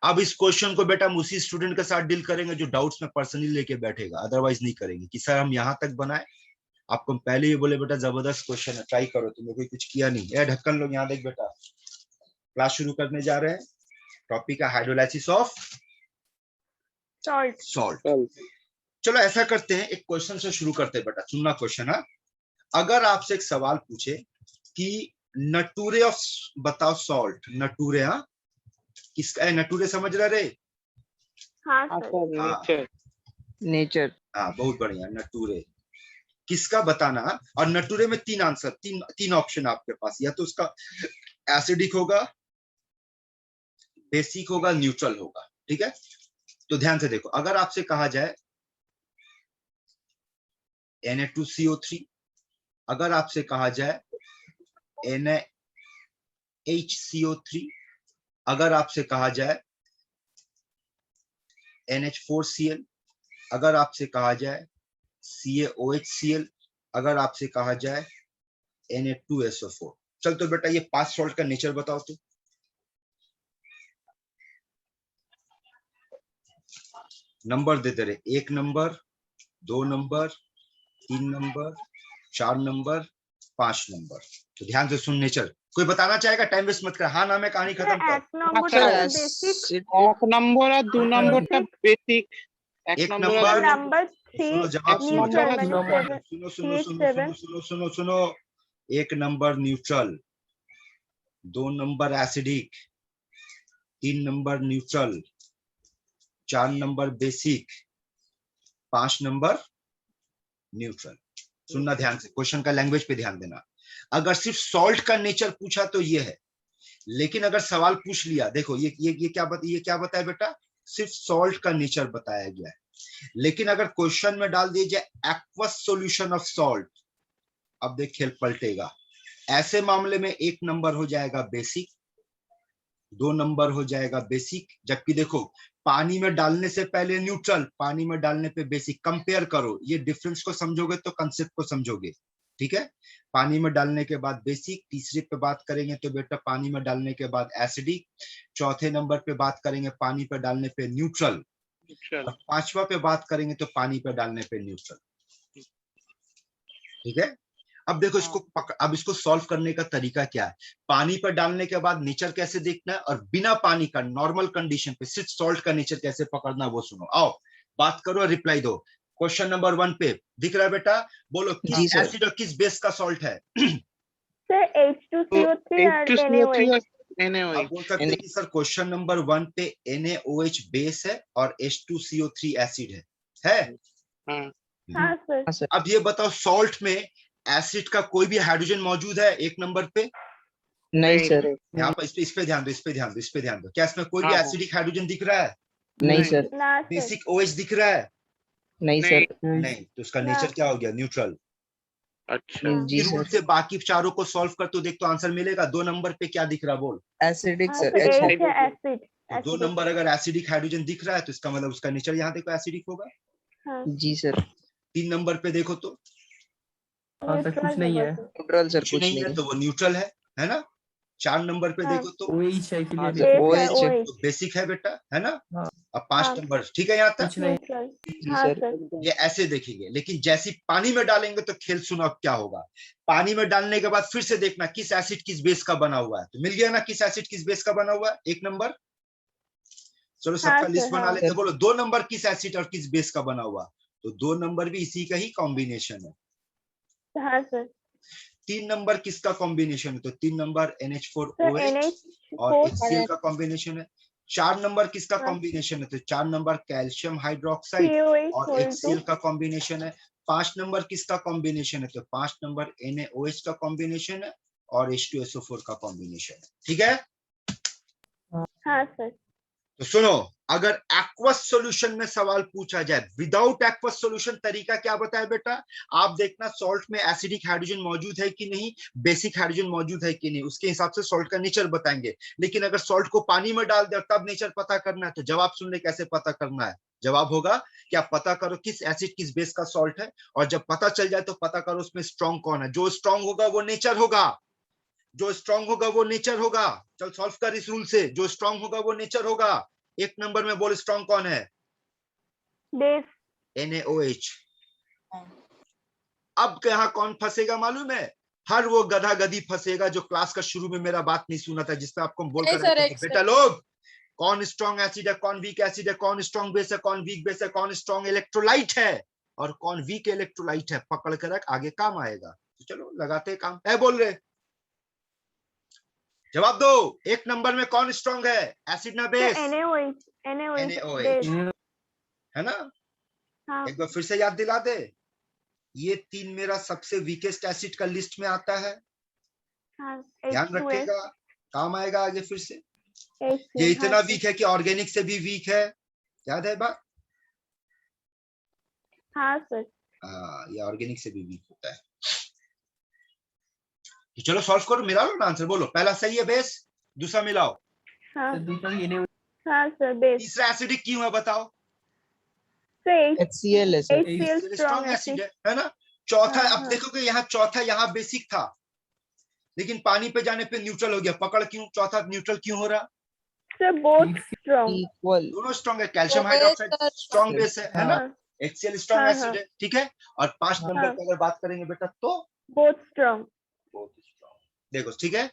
अब इस क्वेश्चन को बेटा हम उसी स्टूडेंट के साथ डील करेंगे जो डाउट्स में पर्सनली लेके बैठेगा, अदरवाइज नहीं करेंगे कि सर हम यहाँ तक बनाए। आपको पहले ही बोले बेटा जबरदस्त क्वेश्चन है, ट्राई करो, तुमने कोई कुछ किया नहीं। ए ढक्कन लोग यहाँ देख बेटा, क्लास शुरू करने जा रहे हैं। टॉपिक है हाइड्रोलाइसिस ऑफ सॉल्ट। चलो ऐसा करते हैं, एक क्वेश्चन से शुरू करते हैं बेटा, सुनना क्वेश्चन है। अगर आपसे एक सवाल पूछे कि नटूरे ऑफ बताओ सॉल्ट, नटूरे, हाँ किसका है नटूरे, समझ रहे रे? हाँ सर, नेचर। हाँ बहुत बढ़िया, नटूरे किसका बताना। और नटूरे में तीन आंसर, तीन ऑप्शन आपके पास, या तो उसका एसिडिक होगा, बेसिक होगा, न्यूट्रल होगा। ठीक है, तो ध्यान से देखो, अगर आपसे कहा जाए Na2CO3, अगर आपसे कहा जाए NaHCO3, अगर आपसे कहा जाए NH4Cl, अगर आपसे कहा जाए CaOHCl, अगर आपसे कहा जाए Na2SO4। चल तो बेटा ये 5 सॉल्ट का नेचर बताओ तो। नंबर देते रहे, 1 number, 2 number, 3 number, 4 number, 5 number. तो ध्यान से सुन नेचर। कोई बताना चाहेगा? टाइम वेस्ट मत कर, हाँ नाम है, कहानी खत्म कर। एक नंबर और 2 नंबरটা বেসিক। एक नंबर, नंबर सुनो जवाब सुनो, न्यूट्रल, सुनो सुनो सुनो सुनो सुनो। 1 number neutral, 2 number acidic, 3 number neutral, 4 number basic, 5 number neutral. सुनना ध्यान से, क्वेश्चन का लैंग्वेज पे ध्यान देना। अगर सिर्फ सॉल्ट का नेचर पूछा तो ये है, लेकिन अगर सवाल पूछ लिया, देखो ये क्या बताया बेटा, सिर्फ सॉल्ट का नेचर बताया गया है। लेकिन अगर क्वेश्चन में डाल दिया जाए एक्वस सॉल्यूशन ऑफ सॉल्ट, अब देख खेल पलटेगा। ऐसे मामले में 1 नंबर हो जाएगा बेसिक, 2 नंबर हो जाएगा बेसिक, जबकि देखो पानी में डालने से पहले न्यूट्रल, पानी में डालने पे बेसिक। कंपेयर करो, ये डिफरेंस को समझोगे तो कंसेप्ट को समझोगे। ठीक है, पानी में डालने के बाद बेसिक, तीसरे पे बात करेंगे तो बेटा पानी में डालने के बाद एसिडिक, चौथे नंबर पे बात करेंगे पानी पे डालने पे न्यूट्रल, और 5वां पे बात करेंगे तो पानी पे डालने पे न्यूट्रल। ठीक है, अब देखो अब इसको सॉल्व करने का तरीका क्या है। पानी पर डालने के बाद नेचर कैसे देखना है, और बिना पानी का नॉर्मल कंडीशन पे सिर्फ सॉल्ट का नेचर कैसे पकड़ना, वो सुनो। आओ बात करो, रिप्लाई दो। क्वेश्चन नंबर 1 पे दिख रहा है बेटा, बोलो किस एसिड और किस बेस का सॉल्ट है? सर H2CO3 और NaOH। आप बोल सकते हैं कि सर क्वेश्चन नंबर 1 पे NaOH बेस है और H2CO3 एसिड है? हाँ सर। अब ये बताओ, सॉल्ट में एसिड का कोई भी हाइड्रोजन मौजूद है 1 नंबर पे? नहीं सर। यहाँ पर इस पे ध्यान दो, इस पे ध्यान दो, इस पे ध्यान दो। क्या इसमें कोई भी एसिडिक हाइड्रोजन दिख रहा है? नहीं सर। बेसिक OH दिख रहा है? नहीं सर। नहीं, तो उसका नेचर क्या हो गया? न्यूट्रल। अच्छा जी इसी रूल सर। से बाकी चारों को सॉल्व कर तो देख, तो आंसर मिलेगा। 2 नंबर पे क्या दिख रहा, बोल? Acidic sir. एसिड। तो 2 नंबर अगर एसिडिक हाइड्रोजन दिख रहा है तो इसका मतलब उसका नेचर यहाँ देखो एसिडिक होगा। जी सर। 3 नंबर पे देखो तो कुछ नहीं है। न्यूट्रल सर, कुछ नहीं है, तो वो न्यूट्रल है ना। 4 नंबर पे देखो तो OH है, तो बेसिक है बेटा, है ना। अब 5 नंबर, ठीक है यहाँ तक? ये ऐसे देखेंगे, लेकिन जैसे पानी में डालेंगे तो खेल सुनो अब क्या होगा। पानी में डालने के बाद फिर से देखना किस एसिड किस बेस का बना हुआ है, तो मिल गया ना किस एसिड किस बेस का बना हुआ है 1 नंबर। चलो सबका लिस्ट बना लेते, बोलो 2 नंबर किस एसिड और किस बेस का बना हुआ, तो 2 नंबर भी इसी का ही कॉम्बिनेशन है। हाँ सर। 3 नंबर किसका कॉम्बिनेशन है, तो 3 नंबर NH4OH और HCl का कॉम्बिनेशन है। 4 नंबर किसका कॉम्बिनेशन है, तो 4 नंबर कैल्शियम हाइड्रोक्साइड और HCl का कॉम्बिनेशन है। 5 नंबर किसका कॉम्बिनेशन है, तो 5 नंबर NaOH का कॉम्बिनेशन है और H2SO4 का कॉम्बिनेशन है। ठीक है? हाँ सर। तो सुनो, अगर एक्वस सॉल्यूशन में सवाल पूछा जाए, विदाउट एक्वस सॉल्यूशन तरीका क्या बताया बेटा, आप देखना सॉल्ट में एसिडिक हाइड्रोजन मौजूद है कि नहीं, बेसिक हाइड्रोजन मौजूद है कि नहीं, उसके हिसाब से सॉल्ट का नेचर बताएंगे। लेकिन अगर सॉल्ट को पानी में डाल दे तब नेचर पता करना है, तो जवाब सुन ले कैसे पता करना है। जवाब होगा कि आप पता करो किस एसिड किस बेस का सॉल्ट है, और जब पता चल जाए तो पता करो उसमें स्ट्रॉन्ग कौन है। जो स्ट्रॉन्ग होगा वो नेचर होगा, जो स्ट्रॉन्ग होगा वो नेचर होगा। चल सॉल्व कर इस रूल से, जो स्ट्रॉन्ग होगा वो नेचर होगा। एक नंबर में बोल स्ट्रॉन्ग कौन है? बेस। NaOH। अब यहाँ कौन फंसेगा मालूम है? हर वो गधा गधी फंसेगा जो क्लास का शुरू में मेरा बात नहीं सुना था, जिसपे आपको बोल कर रहे थे बेटा लोग कौन स्ट्रॉन्ग एसिड है, कौन वीक एसिड है, कौन स्ट्रॉन्ग बेस है, कौन वीक बेस है, कौन स्ट्रॉन्ग इलेक्ट्रोलाइट है और कौन वीक इलेक्ट्रोलाइट है, पकड़ कर रख, आगे काम आएगा। तो चलो लगाते काम है। बोल रहे जवाब दो, एक नंबर में कौन स्ट्रॉन्ग है, एसिड ना बेस? NaOH है ना? हाँ। एक बार फिर से याद दिला दे, ये 3 मेरा सबसे वीकेस्ट एसिड का लिस्ट में आता है। हाँ, ध्यान H2S, रखिएगा, काम आएगा आगे फिर से। H2S, ये इतना हाँ, वीक है कि ऑर्गेनिक से भी वीक है, याद है बात? हाँ सर। हाँ, ये ऑर्गेनिक से भी वीक होता है। तो चलो सॉल्व करो, मिला लो ना आंसर। बोलो पहला सही है बेस, दूसरा मिलाओ। हाँ, हाँ सर, बेस। तीसरा एसिडिक क्यों है बताओ? सर HCl है सर। HCl स्ट्रॉन्ग एसिड है ना? चौथा हाँ, अब हाँ। देखोगे यहाँ चौथा यहाँ बेसिक था, लेकिन पानी पे जाने पे न्यूट्रल हो गया। पकड़ क्यों चौथा न्यूट्रल क्यों हो रहा? Sir both strong. इक्वल। दोनों स्ट्रॉन्ग है। कैल्शियम हाइड्रोक्साइड स्ट्रॉन्ग बेस है ना? HCl स्ट्रॉन्ग हाँ, एसिड है, ठीक है। और 5 नंबर हाँ। की अगर बात करेंगे बेटा तो बोथ स्ट्रॉन्ग। देखो ठीक है।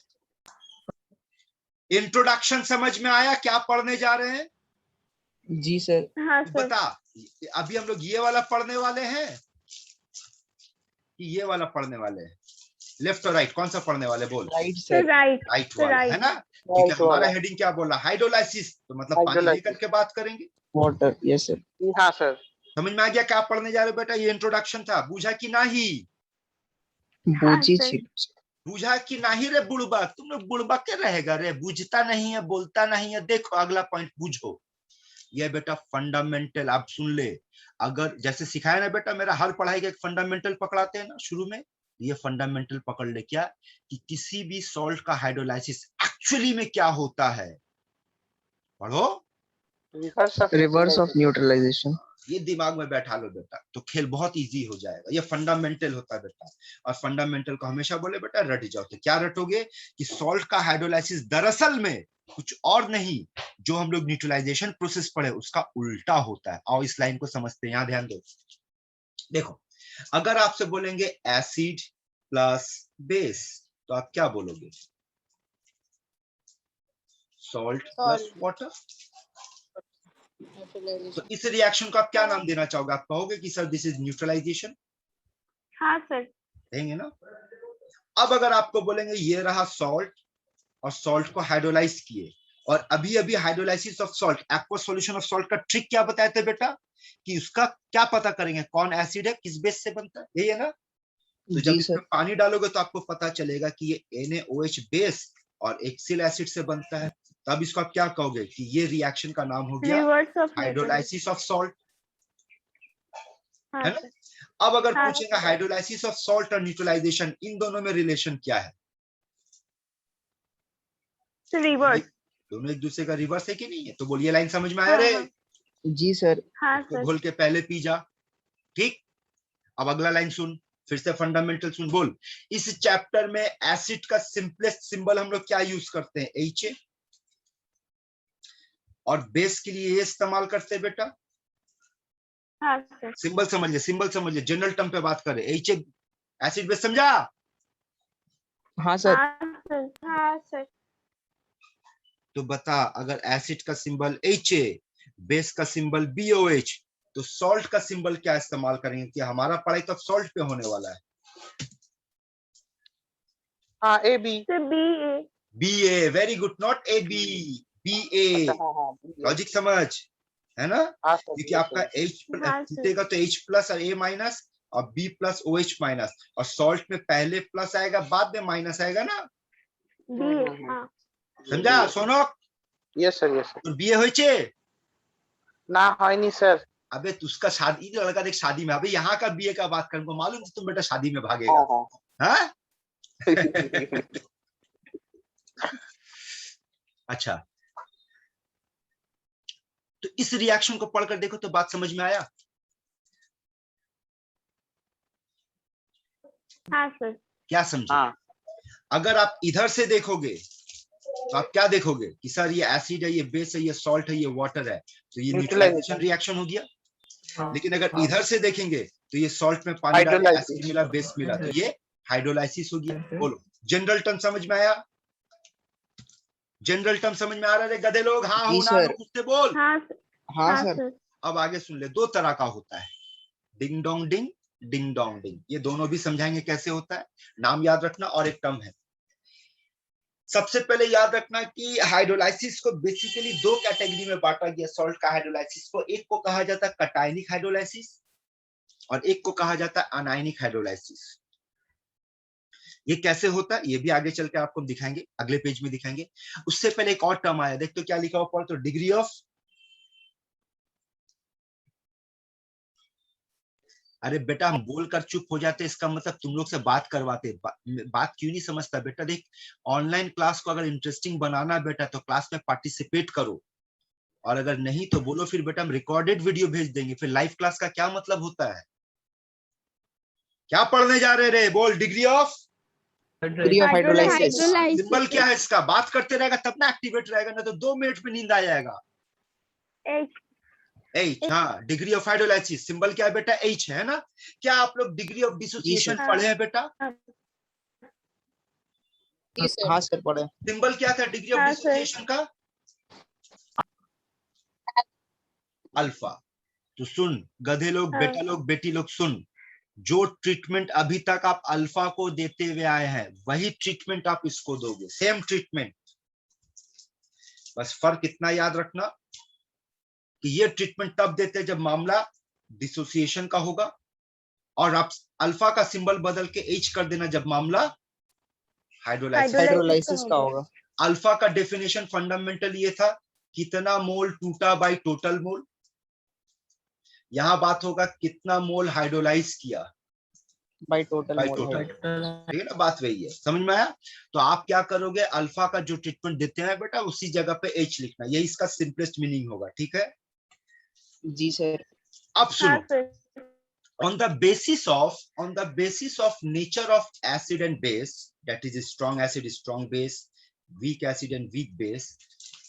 इंट्रोडक्शन समझ में आया? क्या पढ़ने जा रहे हैं? जी सर। हाँ तू सर। बता, अभी हम लोग ये वाला पढ़ने वाले हैं कि ये वाला पढ़ने वाले हैं? लेफ्ट और राइट कौन सा पढ़ने वाले? बोल। Right sir sir. Right. Right वाला है ना? क्योंकि हमारा हेडिंग क्या बोला? हाइड्रोलाइसिस, तो मतलब पानी लेकर के बात करेंगे। वाटर। Yes sir. हाँ सर। समझ में आ गया क्या पढ़ने जा रहे हो बेटा? ये इंट्रोडक्शन था, बूझा कि नहीं? बूझी सर। छिप। बूझा कि नहीं रे बुड़बा? तुम लोग बुड़बा के रहेगा रे, बूझता नहीं है, बोलता नहीं है। देखो अगला पॉइंट बूझो। ये बेटा फंडामेंटल, आप सुन ले। अगर जैसे सिखाया ना बेटा, मेरा हर पढ़ाई का एक फंडामेंटल पकड़ाते हैं ना शुरू में, ये फंडामेंटल पकड़ ले क्या कि किसी भी सॉल्ट का हाइड्रोलाइसिस एक्चुअली में क्या होता है। पढ़ो, रिवर्स ऑफ न्यूट्रलाइजेशन। ये दिमाग में बैठा लो बेटा, तो खेल बहुत इजी हो जाएगा। ये फंडामेंटल होता है बेटा, और फंडामेंटल को हमेशा बोले बेटा रट जाओ। तो क्या रटोगे कि सॉल्ट का हाइड्रोलाइसिस दरअसल में कुछ और नहीं, जो हम लोग न्यूट्रलाइजेशन प्रोसेस पढ़े उसका उल्टा होता है। आओ इस लाइन को समझते हैं, यहां ध्यान दो। देखो, अगर आपसे बोलेंगे एसिड प्लस बेस, तो आप क्या बोलोगे? Salt plus water. तो इस रिएक्शन को आप क्या नाम देना चाहोगे? आप कहोगे कि सर दिस इज न्यूट्रलाइजेशन? हाँ सर। कहेंगे ना? अब अगर आपको बोलेंगे ये रहा सॉल्ट, और सॉल्ट को हाइड्रोलाइज किए, और अभी अभी hydrolysis of salt, aqueous solution of salt का ट्रिक क्या बताए थे बेटा? कि उसका क्या पता करेंगे कौन एसिड है, किस बेस से बनता है, यही है ना? तो जब इसमें पानी डालोगे तो आपको पता चलेगा कि ये NaOH बेस और HCl एसिड से बनता है। तब इसको आप क्या कहोगे कि ये रिएक्शन का नाम हो गया हाइड्रोलाइसिस ऑफ सॉल्ट, है ना? अब अगर पूछेगा हाइड्रोलाइसिस ऑफ सॉल्ट और न्यूट्रलाइजेशन, इन दोनों में रिलेशन क्या है? रिवर्स। दोनों एक दूसरे का रिवर्स है कि नहीं है? तो बोलिए लाइन समझ में आया रे? जी सर। हाँ तो सर। घोल के पहले पी जा, ठीक। अब अगला लाइन सुन, फिर से फंडामेंटल सुन। बोल, इस चैप्टर में एसिड का सिंपलेस्ट सिंबल हम लोग क्या यूज करते हैं? Ha। और बेस के लिए ये इस्तेमाल करते हैं बेटा। हाँ सर। सिंबल समझिए, सिंबल समझिए, जनरल टर्म पे बात करें। Ha एसिड बेस, समझा? हाँ सर। हाँ सर। तो बता, अगर एसिड का सिंबल Ha, बेस का सिंबल BOH, तो सॉल्ट का सिंबल क्या इस्तेमाल करेंगे? कि हमारा पढ़ाई तो सॉल्ट पे होने वाला है। हाँ AB। BA, very good, not AB, BA। Logic समझ, है ना? क्योंकि आपका H टूटेगा तो H प्लस और A माइनस, और B प्लस OH माइनस, और सॉल्ट में पहले प्लस आएगा बाद में माइनस आएगा ना? समझा सोनो? Yes sir, yes sir. तो BA होइछे ना হয়নি सर। अबे उसका शादी, लड़का देख शादी में, अबे यहाँ का BA का बात कर, मालूम तुम बेटा शादी में भागेगा। हाँ? अच्छा, तो इस रिएक्शन को पढ़कर देखो तो बात समझ में आया? हाँ सर। क्या समझे? अगर आप इधर से देखोगे तो आप क्या देखोगे कि सर ये एसिड है, ये बेस है, ये सॉल्ट है, ये वाटर है, तो ये Neutralization. न्यूट्रलाइजेशन रिएक्शन हो गया। हाँ. लेकिन अगर इधर से देखेंगे तो ये सॉल्ट में पानी डाले, Hydrolysis. एसिड मिला, बेस मिला, तो ये हाइड्रोलाइसिस हो गया। बोलो जनरल टर्म समझ में आया? जनरल टर्म समझ में आ रहा है गधे लोग? हाँ जी हो ना, सर। कुछ से बोल। हाँ सर। अब आगे सुन ले, दो तरह का होता है, ding dong ding, ding dong ding. ये दोनों भी समझाएंगे कैसे होता है, नाम याद रखना। और एक टर्म है, सबसे पहले याद रखना कि हाइड्रोलाइसिस को बेसिकली दो कैटेगरी में बांटा गया सॉल्ट का हाइड्रोलाइसिस को। एक को कहा जाता है कटायनिक हाइड्रोलाइसिस और एक को कहा जाता है अनायनिक हाइड्रोलाइसिस। ये कैसे होता है ये भी आगे चल के आपको दिखाएंगे, अगले पेज में दिखाएंगे। उससे पहले एक और टर्म आया, देख तो क्या लिखा हुआ, तो डिग्री ऑफ, अरे बेटा हम बोलकर चुप हो जाते, इसका मतलब तुम लोग से बात करवाते। बात क्यों नहीं समझता बेटा? देख, ऑनलाइन क्लास को अगर इंटरेस्टिंग बनाना है बेटा तो क्लास में पार्टिसिपेट करो, और अगर नहीं तो बोलो फिर बेटा हम रिकॉर्डेड वीडियो भेज देंगे। फिर लाइव क्लास का क्या मतलब होता है? क्या पढ़ने जा रहे रे? बोल, डिग्री ऑफ हाइड्रोलाइसिस। सिंबल क्या है इसका? बात करते रहेगा तब ना एक्टिवेट रहेगा, ना तो 2 मिनट में नींद आ जाएगा। H, हाँ, डिग्री ऑफ हाइड्रोलाइसिस। सिंबल क्या है बेटा? H है ना। क्या आप लोग डिग्री ऑफ डिसोसिएशन पढ़े हैं बेटा? हाँ सर पढ़े। सिंबल क्या था डिग्री ऑफ डिसोसिएशन का? अल्फा। तो सुन गधे लोग, बेटा लोग, बेटी लोग, सुन, जो ट्रीटमेंट अभी तक आप अल्फा को देते हुए आए हैं वही ट्रीटमेंट आप इसको दोगे, सेम ट्रीटमेंट। बस फर्क इतना याद रखना कि ये ट्रीटमेंट तब देते हैं जब मामला डिसोसिएशन का होगा, और आप अल्फा का सिंबल बदल के H कर देना जब मामला हाइड्रोलाइसिस का होगा। अल्फा का डेफिनेशन फंडामेंटल ये था, कितना मोल टूटा बाय टोटल मोल। यहां बात होगा कितना मोल हाइड्रोलाइज किया by total by mole. Total. ठीक है ना, बात वही है, समझ में आया? तो आप क्या करोगे, अल्फा का जो ट्रीटमेंट देते हैं बेटा उसी जगह पे H लिखना, यही इसका सिंपलेस्ट मीनिंग होगा। ठीक है, जी सर। अब सुनो, on the basis of nature of acid and base, that is strong acid, strong base, weak acid and weak base,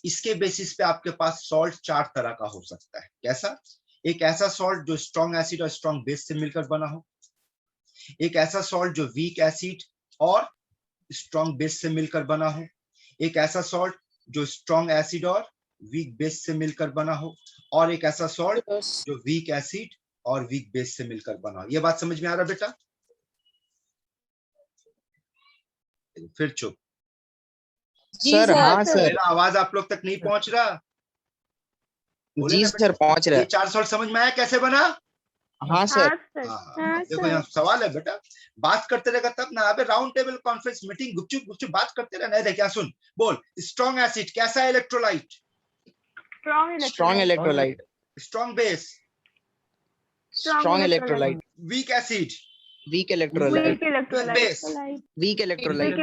इसके बेसिस पे आपके पास सॉल्ट 4 तरह का हो सकता है। कैसा? एक ऐसा सॉल्ट जो स्ट्रॉन्ग एसिड और स्ट्रॉन्ग बेस से मिलकर बना हो, एक ऐसा सॉल्ट जो वीक एसिड और स्ट्रॉन्ग बेस से मिलकर बना हो, एक ऐसा सॉल्ट जो स्ट्रॉन्ग एसिड और वीक बेस से मिलकर बना हो, और एक ऐसा सॉल्ट जो वीक एसिड और वीक बेस से मिलकर बना हो। ये बात समझ में आ रहा बेटा? फिर चुप सर। हाँ सर। मेरा आवाज आप लोग तक नहीं पहुंच रहा? जी सर पहुंच रहा ये है। 4 सॉल्ट समझ में आया कैसे बना? हाँ सर। हाँ, देखो यहाँ सवाल है बेटा, बात करते रहेगा तब ना। अबे राउंड टेबल कॉन्फ्रेंस मीटिंग गुपचुप गुपचुप बात करते रहना है। क्या सुन, बोल, स्ट्रॉन्ग एसिड कैसा electrolyte? Strong electrolyte. Strong base? Strong electrolyte. Weak acid? Weak electrolyte. Base? Weak electrolyte.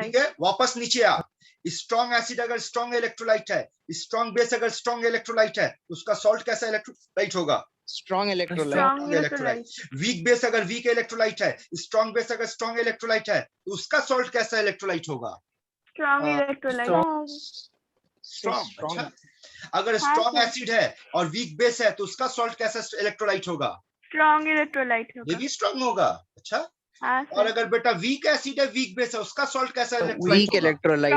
ठीक है, वापस नीचे आ। स्ट्रॉन्ग एसिड अगर स्ट्रॉन्ग इलेक्ट्रोलाइट है, स्ट्रॉन्ग बेस अगर स्ट्रॉन्ग इलेक्ट्रोलाइट है, तो उसका सॉल्ट कैसा इलेक्ट्रोलाइट होगा? Strong electrolyte. Electrolyte. Weak base अगर वीक इलेक्ट्रोलाइट है, स्ट्रॉन्ग बेस अगर स्ट्रॉन्ग इलेक्ट्रोलाइट है, तो उसका सॉल्ट कैसा इलेक्ट्रोलाइट होगा? स्ट्रॉन्ग। अच्छा, अगर स्ट्रॉन्ग एसिड है और वीक बेस है तो उसका सॉल्ट कैसा इलेक्ट्रोलाइट होगा? ये भी स्ट्रॉन्ग होगा। अच्छा, और अगर बेटा वीक एसिड है वीक बेस है, उसका सॉल्ट कैसा इलेक्ट्रोलाइट वीक होगा? इलेक्ट्रोलाइट।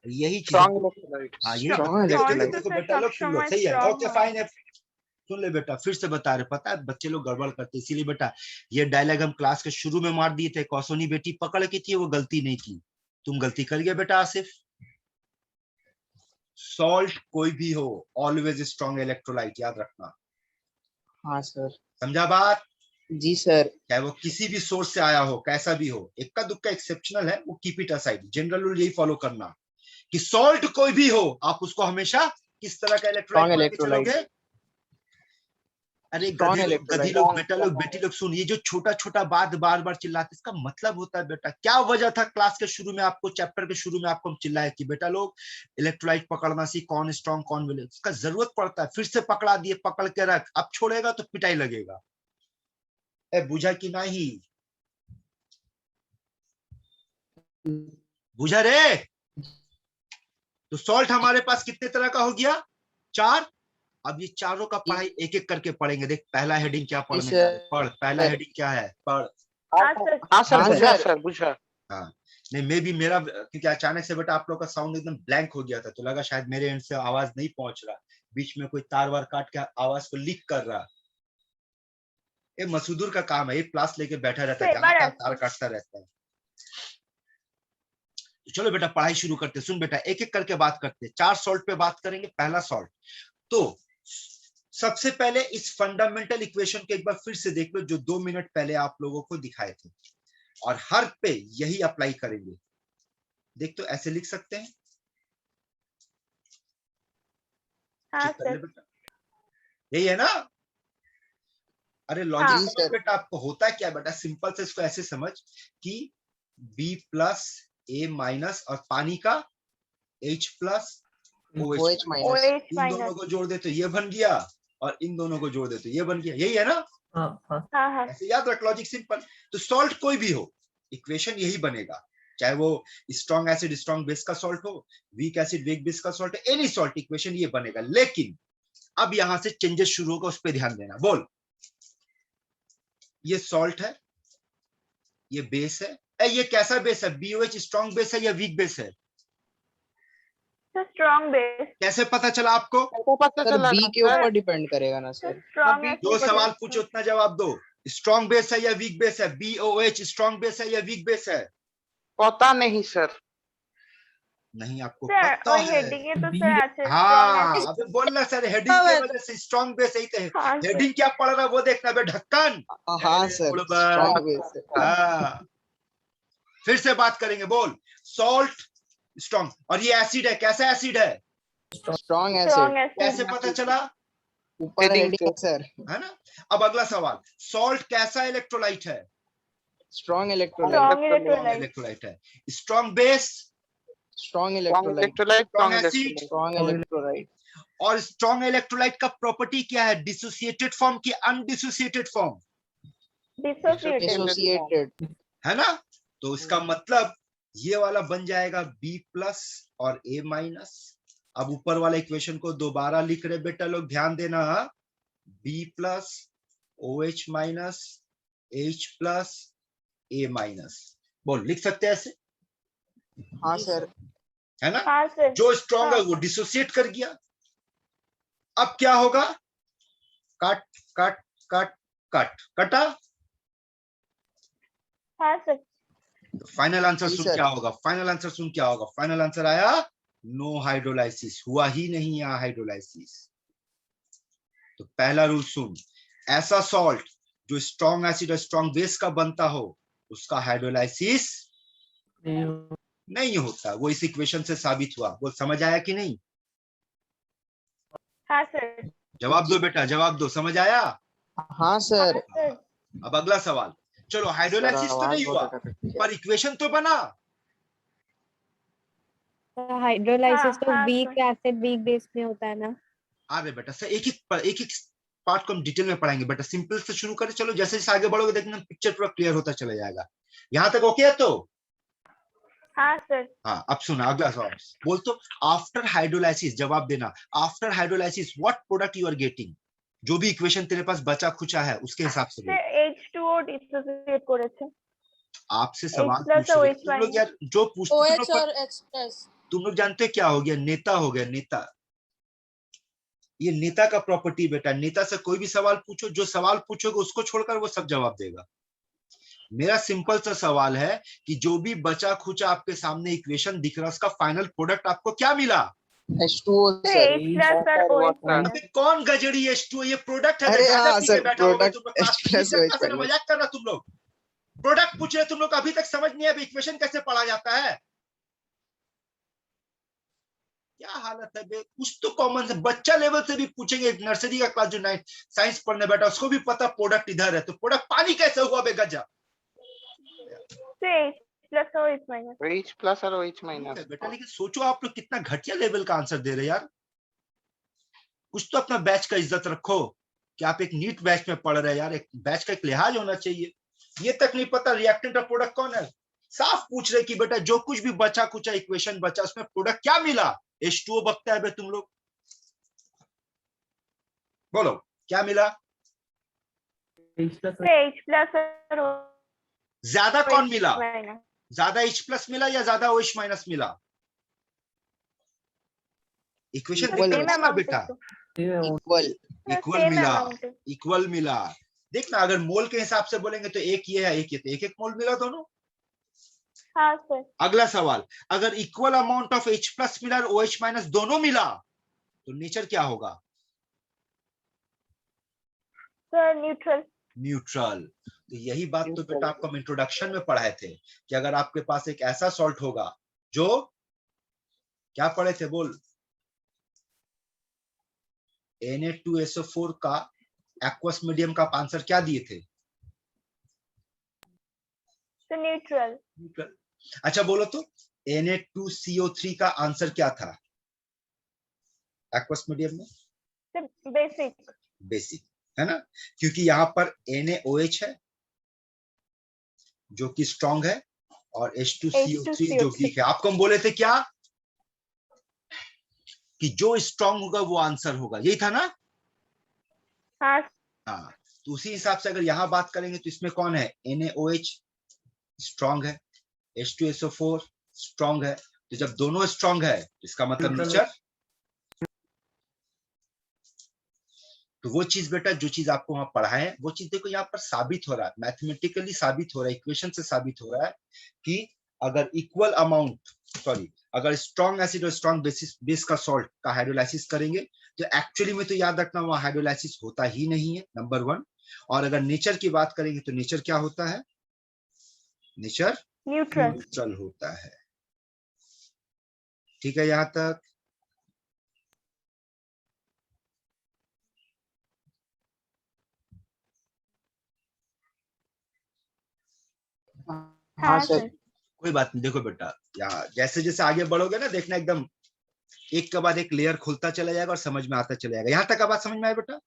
यही चीज। Strong electrolyte. हाँ, यही Strong देखो electrolyte. देखो बेटा लोग, सुन लो, सही है, ओके फाइन है। सुन ले बेटा, फिर से बता रहे, पता है बच्चे लोग गड़बड़ करते, इसीलिए बेटा ये डायलॉग हम क्लास के शुरू में मार दिए थे। कौसोनी बेटी पकड़ की थी, वो गलती नहीं की, तुम गलती कर गए बेटा आसिफ। सॉल्ट कोई भी हो, ऑलवेज स्ट्रॉन्ग इलेक्ट्रोलाइट, याद रखना। हाँ सर। समझा बात? जी सर। चाहे वो किसी भी सोर्स से आया हो, कैसा भी हो, इक्का दुक्का एक्सेप्शनल है, वो keep it aside. General rule यही फॉलो करना कि सॉल्ट कोई भी हो, आप उसको हमेशा किस तरह का इलेक्ट्रोलाइट मान के चलोगे? अरे गधी लोग, बेटा लोग, बेटी लोग, सुन, ये जो छोटा छोटा बात बार बार चिल्लाते, इसका मतलब होता है बेटा, क्या वजह था क्लास के शुरू में आपको, चैप्टर के शुरू में आपको हम चिल्लाए कि बेटा लोग इलेक्ट्रोलाइट पकड़ना सीख, कौन स्ट्रॉन्ग कौन विलेन, इसका जरूरत पड़ता है। फिर से पकड़ा दिए, पकड़ के रख, अब छोड़ेगा तो पिटाई लगेगा। बुझा कि नहीं? बुझा रे? तो सॉल्ट हमारे पास कितने तरह का हो गया? 4। अब ये चारों का पढ़ाई एक एक करके पढ़ेंगे। देख पहला हेडिंग क्या पढ़ने जा रहे हैं, पढ़। पहला हेडिंग क्या है, पढ़। हाँ सर, हाँ, बुझा सर। सर, बुझा। हाँ, नहीं मे भी मेरा, क्योंकि अचानक से बेटा आप लोग का साउंड एकदम ब्लैंक हो गया था, तो लगा शायद मेरे एंड से आवाज नहीं पहुंच रहा, बीच में कोई तार वार काट के आवाज को लीक कर रहा। ये मसूदुर का काम है, ये क्लास लेके बैठा रहता है, जहां तक तार काटता रहता है। तो चलो बेटा पढ़ाई शुरू करते। सुन बेटा, एक एक करके बात करते। 4 सॉल्ट पे बात करेंगे। पहला सॉल्ट, तो सबसे पहले इस फंडामेंटल इक्वेशन को एक बार फिर से देख लो, जो 2 मिनट पहले आप लोगों को दिखाए थे, और हर पे यही अप्लाई करेंगे। देख तो ऐसे लिख सकते हैं। हाँ चेक कर ले सर। बेटा, यही है ना? अरे जी लॉजिक सर। बेटा आपको होता है क्या बेटा, सिंपल से इसको ऐसे समझ कि B प्लस A माइनस और पानी का H plus OH OH minus, minus. इन दोनों को जोड़ दे तो ये बन गया, और इन दोनों को जोड़ दे तो ये बन गया। यही है ना? हाँ। ऐसे याद रख, लॉजिक सिंपल। तो सॉल्ट कोई भी हो, इक्वेशन यही बनेगा, चाहे वो स्ट्रॉन्ग एसिड स्ट्रॉन्ग बेस का सॉल्ट हो, वीक एसिड वीक बेस का सॉल्ट हो, एनी सॉल्ट, इक्वेशन ये बनेगा। लेकिन अब यहां से चेंजेस शुरू होगा, उस पर ध्यान देना। बोल, ये सॉल्ट है, ये बेस है। ये कैसा बेस है? BOH स्ट्रॉन्ग बेस है या वीक बेस है? Strong base. कैसे पता चला आपको? हमको पता सर चला बी ना के सर। ऊपर डिपेंड करेगा ना सर। स्ट्रॉन्ग जो सवाल पूछो उतना जवाब दो। स्ट्रॉन्ग बेस है या वीक बेस है? BOH स्ट्रॉन्ग बेस है या वीक बेस है? पता नहीं सर। नहीं, आपको सर पता और है। हेडिंग है तो सर अच्छे हाँ, स्ट्रॉन्ग अबे बोलना सर, हेडिंग की वजह से स्ट्रॉन्ग बेस यही तो है। हाँ सर। हेडिंग क्या पढ़ रहा है वो देखना बे, ढक्कन। हाँ सर, स्ट्रॉन्ग बेस है। हाँ, फिर से बात करेंगे। बोल, सॉल्ट स्ट्रॉन्ग, और ये एसिड है, कैसा एसिड है? Strong acid. कैसे पता चला? ऊपर हेडिंग है सर। है ना? अब अगला सवाल, सॉल्ट कैसा इलेक्ट्रोलाइट है? Strong electrolyte. इलेक्ट्रोलाइट है। Strong base, strong electrolyte. Strong acid, strong electrolyte. और स्ट्रॉन्ग इलेक्ट्रोलाइट का प्रॉपर्टी क्या है? डिसोसिएटेड फॉर्म की अनडिसोसिएटेड फॉर्म? डिसोसिएटेड। है ना? तो इसका मतलब ये वाला बन जाएगा B प्लस और A माइनस। अब ऊपर वाला इक्वेशन को दोबारा लिख रहे बेटा लोग, ध्यान देना। B plus OH minus H plus A minus. बोल, लिख सकते हैं ऐसे? हाँ सर। है ना? हाँ सर। जो स्ट्रॉन्ग है वो डिसोसिएट कर गया। अब क्या होगा? कट कट कट कट, कटा। हाँ सर। फाइनल आंसर सुन क्या होगा? फाइनल आंसर सुन क्या होगा? फाइनल आंसर आया नो हाइड्रोलाइसिस, हुआ ही नहीं यहाँ हाइड्रोलाइसिस। तो पहला रूल सुन, ऐसा सॉल्ट जो स्ट्रॉन्ग एसिड और स्ट्रॉन्ग बेस का बनता हो, उसका हाइड्रोलाइसिस नहीं होता। वो इस इक्वेशन से साबित हुआ। वो समझ आया कि नहीं? हाँ सर। जवाब दो बेटा, जवाब दो। समझ आया? हाँ सर। अब अगला सवाल, चलो हाइड्रोलाइसिस तो नहीं हुआ, पर इक्वेशन तो बना। हाइड्रोलाइसिस तो वीक एसिड वीक बेस में होता है ना। अरे बेटा सर, एक एक पार्ट को हम डिटेल में पढ़ाएंगे बेटा। सिंपल से शुरू करें, चलो जैसे जैसे आगे बढ़ोगे देखना पिक्चर पूरा क्लियर होता चला जाएगा। यहाँ तक ओके है? तो हाँ सर। हाँ, अब सुना अगला सवाल। बोल तो, आफ्टर हाइड्रोलाइसिस, जवाब देना। After hydrolysis what product you are getting? जो भी इक्वेशन तेरे पास बचा खुचा है उसके हिसाब से बोल। H2O डिसोसिएट করেছে। आपसे सवाल H plus पूछ रहे OH तुम लोग यार, जो पूछते OH और H plus। तुम लोग जानते हैं क्या हो गया? नेता हो गया, नेता। ये नेता का प्रॉपर्टी बेटा। नेता से कोई भी सवाल पूछो, जो सवाल पूछोगे उसको छोड़कर वो सब जवाब देगा। मेरा सिंपल सा सवाल है कि जो भी बचा खुचा आपके सामने इक्वेशन दिख रहा है, उसका फाइनल प्रोडक्ट आपको क्या मिला? H2O sir. H plus और OH plus। अबे कौन गजड़ी H2O? ये प्रोडक्ट है। अरे हाँ पी के सर, बैठा होगा प्रोडक्ट तुम लोग H plus OH से मजाक कर रहा तुम लोग। प्रोडक्ट पूछ रहे तुम लोग, अभी तक समझ नहीं है इक्वेशन कैसे पढ़ा जाता है। क्या हालत है बे? कुछ तो कॉमन से बच्चा लेवल से भी पूछेंगे। नर्सरी का क्लास जो 9 साइंस पढ़ने बैठा उसको भी पता प्रोडक्ट इधर है, तो प्रोडक्ट पानी कैसे हुआ बे गजा? H plus OH minus। H plus और OH minus। बेटा लेकिन सोचो आप लोग कितना घटिया लेवल का आंसर दे रहे यार। कुछ तो अपना बैच का इज्जत रखो कि आप एक नीट बैच में पढ़ रहे हैं यार। एक बैच का एक लिहाज होना चाहिए। ये तक नहीं पता रिएक्टेंट और प्रोडक्ट कौन है। साफ पूछ रहे कि बेटा जो कुछ भी बचा कुचा इक्वेशन बचा उसमें प्रोडक्ट क्या मिला, H2O बकता है बे तुम लोग, बोलो क्या मिला? H plus और ज्यादा कौन मिला? minus. ज्यादा H प्लस मिला या ज्यादा OH माइनस मिला? इक्वेशन Same देखना amount बेटा, इक्वल इक्वल Same मिला, amount. इक्वल मिला। देखना अगर मोल के हिसाब से बोलेंगे तो एक ये है एक ये, तो एक एक मोल मिला दोनों। हाँ सर। अगला सवाल, अगर equal amount of H plus मिला और OH माइनस दोनों मिला तो नेचर क्या होगा? Sir neutral. न्यूट्रल। तो यही बात तो बेटा आपको हम इंट्रोडक्शन में पढ़ाए थे कि अगर आपके पास एक ऐसा सॉल्ट होगा जो, क्या पढ़े थे बोल, Na2SO4 का एक्वस मीडियम का आंसर क्या दिए थे? Sir neutral. न्यूट्रल। अच्छा बोलो तो Na2CO3 का आंसर क्या था एक्वस मीडियम में? Sir basic. बेसिक है ना, क्योंकि यहाँ पर NaOH है जो कि स्ट्रॉन्ग है और H2CO3 जो वीक है। आपको हम बोले थे क्या कि जो स्ट्रॉन्ग होगा वो आंसर होगा, यही था ना? हाँ। हाँ, तो उसी हिसाब से अगर यहाँ बात करेंगे तो इसमें कौन है? NaOH स्ट्रॉन्ग है, H2SO4 स्ट्रॉन्ग है, तो जब दोनों स्ट्रॉन्ग है तो इसका मतलब नेचर। तो वो चीज बेटा जो चीज आपको वहां पढ़ाए है वो चीज देखो यहाँ पर साबित हो रहा है, मैथमेटिकली साबित हो रहा है, इक्वेशन से साबित हो रहा है कि अगर इक्वल अमाउंट अगर स्ट्रॉन्ग एसिड और स्ट्रॉन्ग बेस का सॉल्ट का हाइड्रोलाइसिस करेंगे तो एक्चुअली में तो याद रखना वहां हाइड्रोलाइसिस होता ही नहीं है, नंबर 1। और अगर नेचर की बात करेंगे तो नेचर क्या होता है? नेचर न्यूट्रल होता है। ठीक है यहां तक? हाँ सर। कोई बात नहीं, देखो बेटा यहाँ जैसे जैसे आगे बढ़ोगे ना देखना एकदम एक के बाद एक लेयर खुलता चला जाएगा और समझ में आता चला जाएगा। यहाँ तक बात समझ में आए बेटा?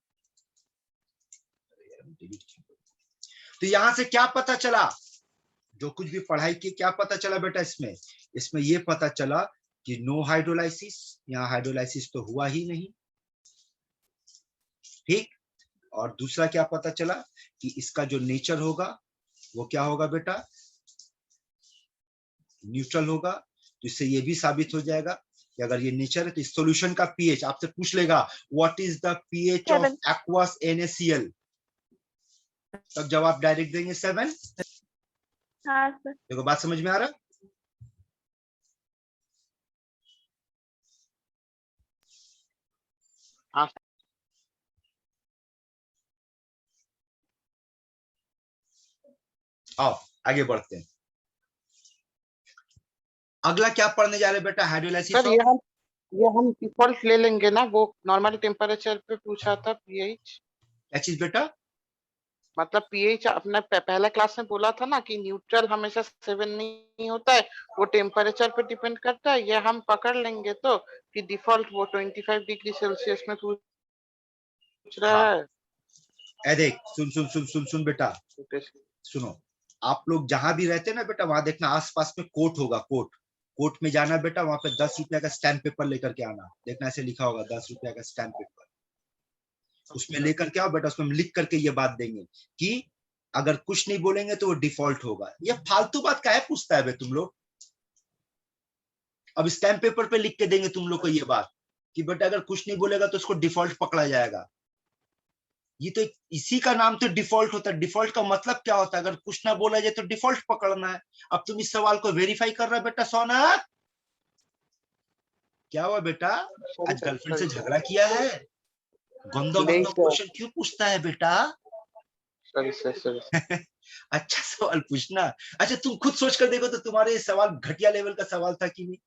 तो यहाँ से क्या पता चला, जो कुछ भी पढ़ाई की क्या पता चला बेटा? इसमें ये पता चला कि नो हाइड्रोलाइसिस, यहाँ हाइड्रोलाइसिस तो हुआ ही नहीं, ठीक। और दूसरा क्या पता चला कि इसका जो नेचर होगा वो क्या होगा बेटा? न्यूट्रल होगा। तो इससे ये भी साबित हो जाएगा कि अगर ये नेचर है तो इस सॉल्यूशन का पीएच आपसे पूछ लेगा what is the pH of aqueous NaCl, तब जवाब डायरेक्ट देंगे 7। हाँ सर। देखो बात समझ में आ रहा? हाँ। आओ आगे बढ़ते हैं। अगला क्या पढ़ने जा रहे बेटा? हाइड्रोलाइसिस सर ये हम डिफॉल्ट ले लेंगे ना, वो नॉर्मल टेम्परेचर पे पूछा था पीएच। क्या चीज बेटा? मतलब पीएच अपने पहला क्लास में बोला था ना कि न्यूट्रल हमेशा 7 नहीं होता है, वो टेम्परेचर पे डिपेंड करता है। ये हम पकड़ लेंगे तो कि डिफॉल्ट वो 25 डिग्री सेल्सियस में पूछ रहा है। ए देख सुन बेटा, सुनो, आप लोग जहां भी रहते हैं ना बेटा वहां देखना आसपास में कोर्ट होगा, कोर्ट में जाना बेटा, वहां पे 10 रुपया का स्टैम्प पेपर लेकर के आना। देखना ऐसे लिखा होगा 10 रुपया का स्टैम्प पेपर, उसमें लेकर के आओ बेटा। उसमें लिख करके ये बात देंगे कि अगर कुछ नहीं बोलेंगे तो वो डिफॉल्ट होगा। ये फालतू बात काहे पूछता है बे तुम लोग? अब स्टैम्प पेपर पे लिख के देंगे तुम लोग को ये बात कि बेटा अगर कुछ नहीं बोलेगा तो उसको डिफॉल्ट पकड़ा जाएगा। ये तो इसी का नाम तो डिफॉल्ट होता है। डिफॉल्ट का मतलब क्या होता है? अगर कुछ ना बोला जाए तो डिफॉल्ट पकड़ना है। अब तुम इस सवाल को वेरीफाई कर रहा है बेटा सोना? क्या हुआ बेटा? आज गर्लफ्रेंड से झगड़ा किया है? गंदा क्वेश्चन क्यों पूछता है बेटा? सॉरी। अच्छा सवाल पूछना। अच्छा तुम खुद सोच कर देखो तो तुम्हारे ये सवाल घटिया लेवल का सवाल था कि नहीं?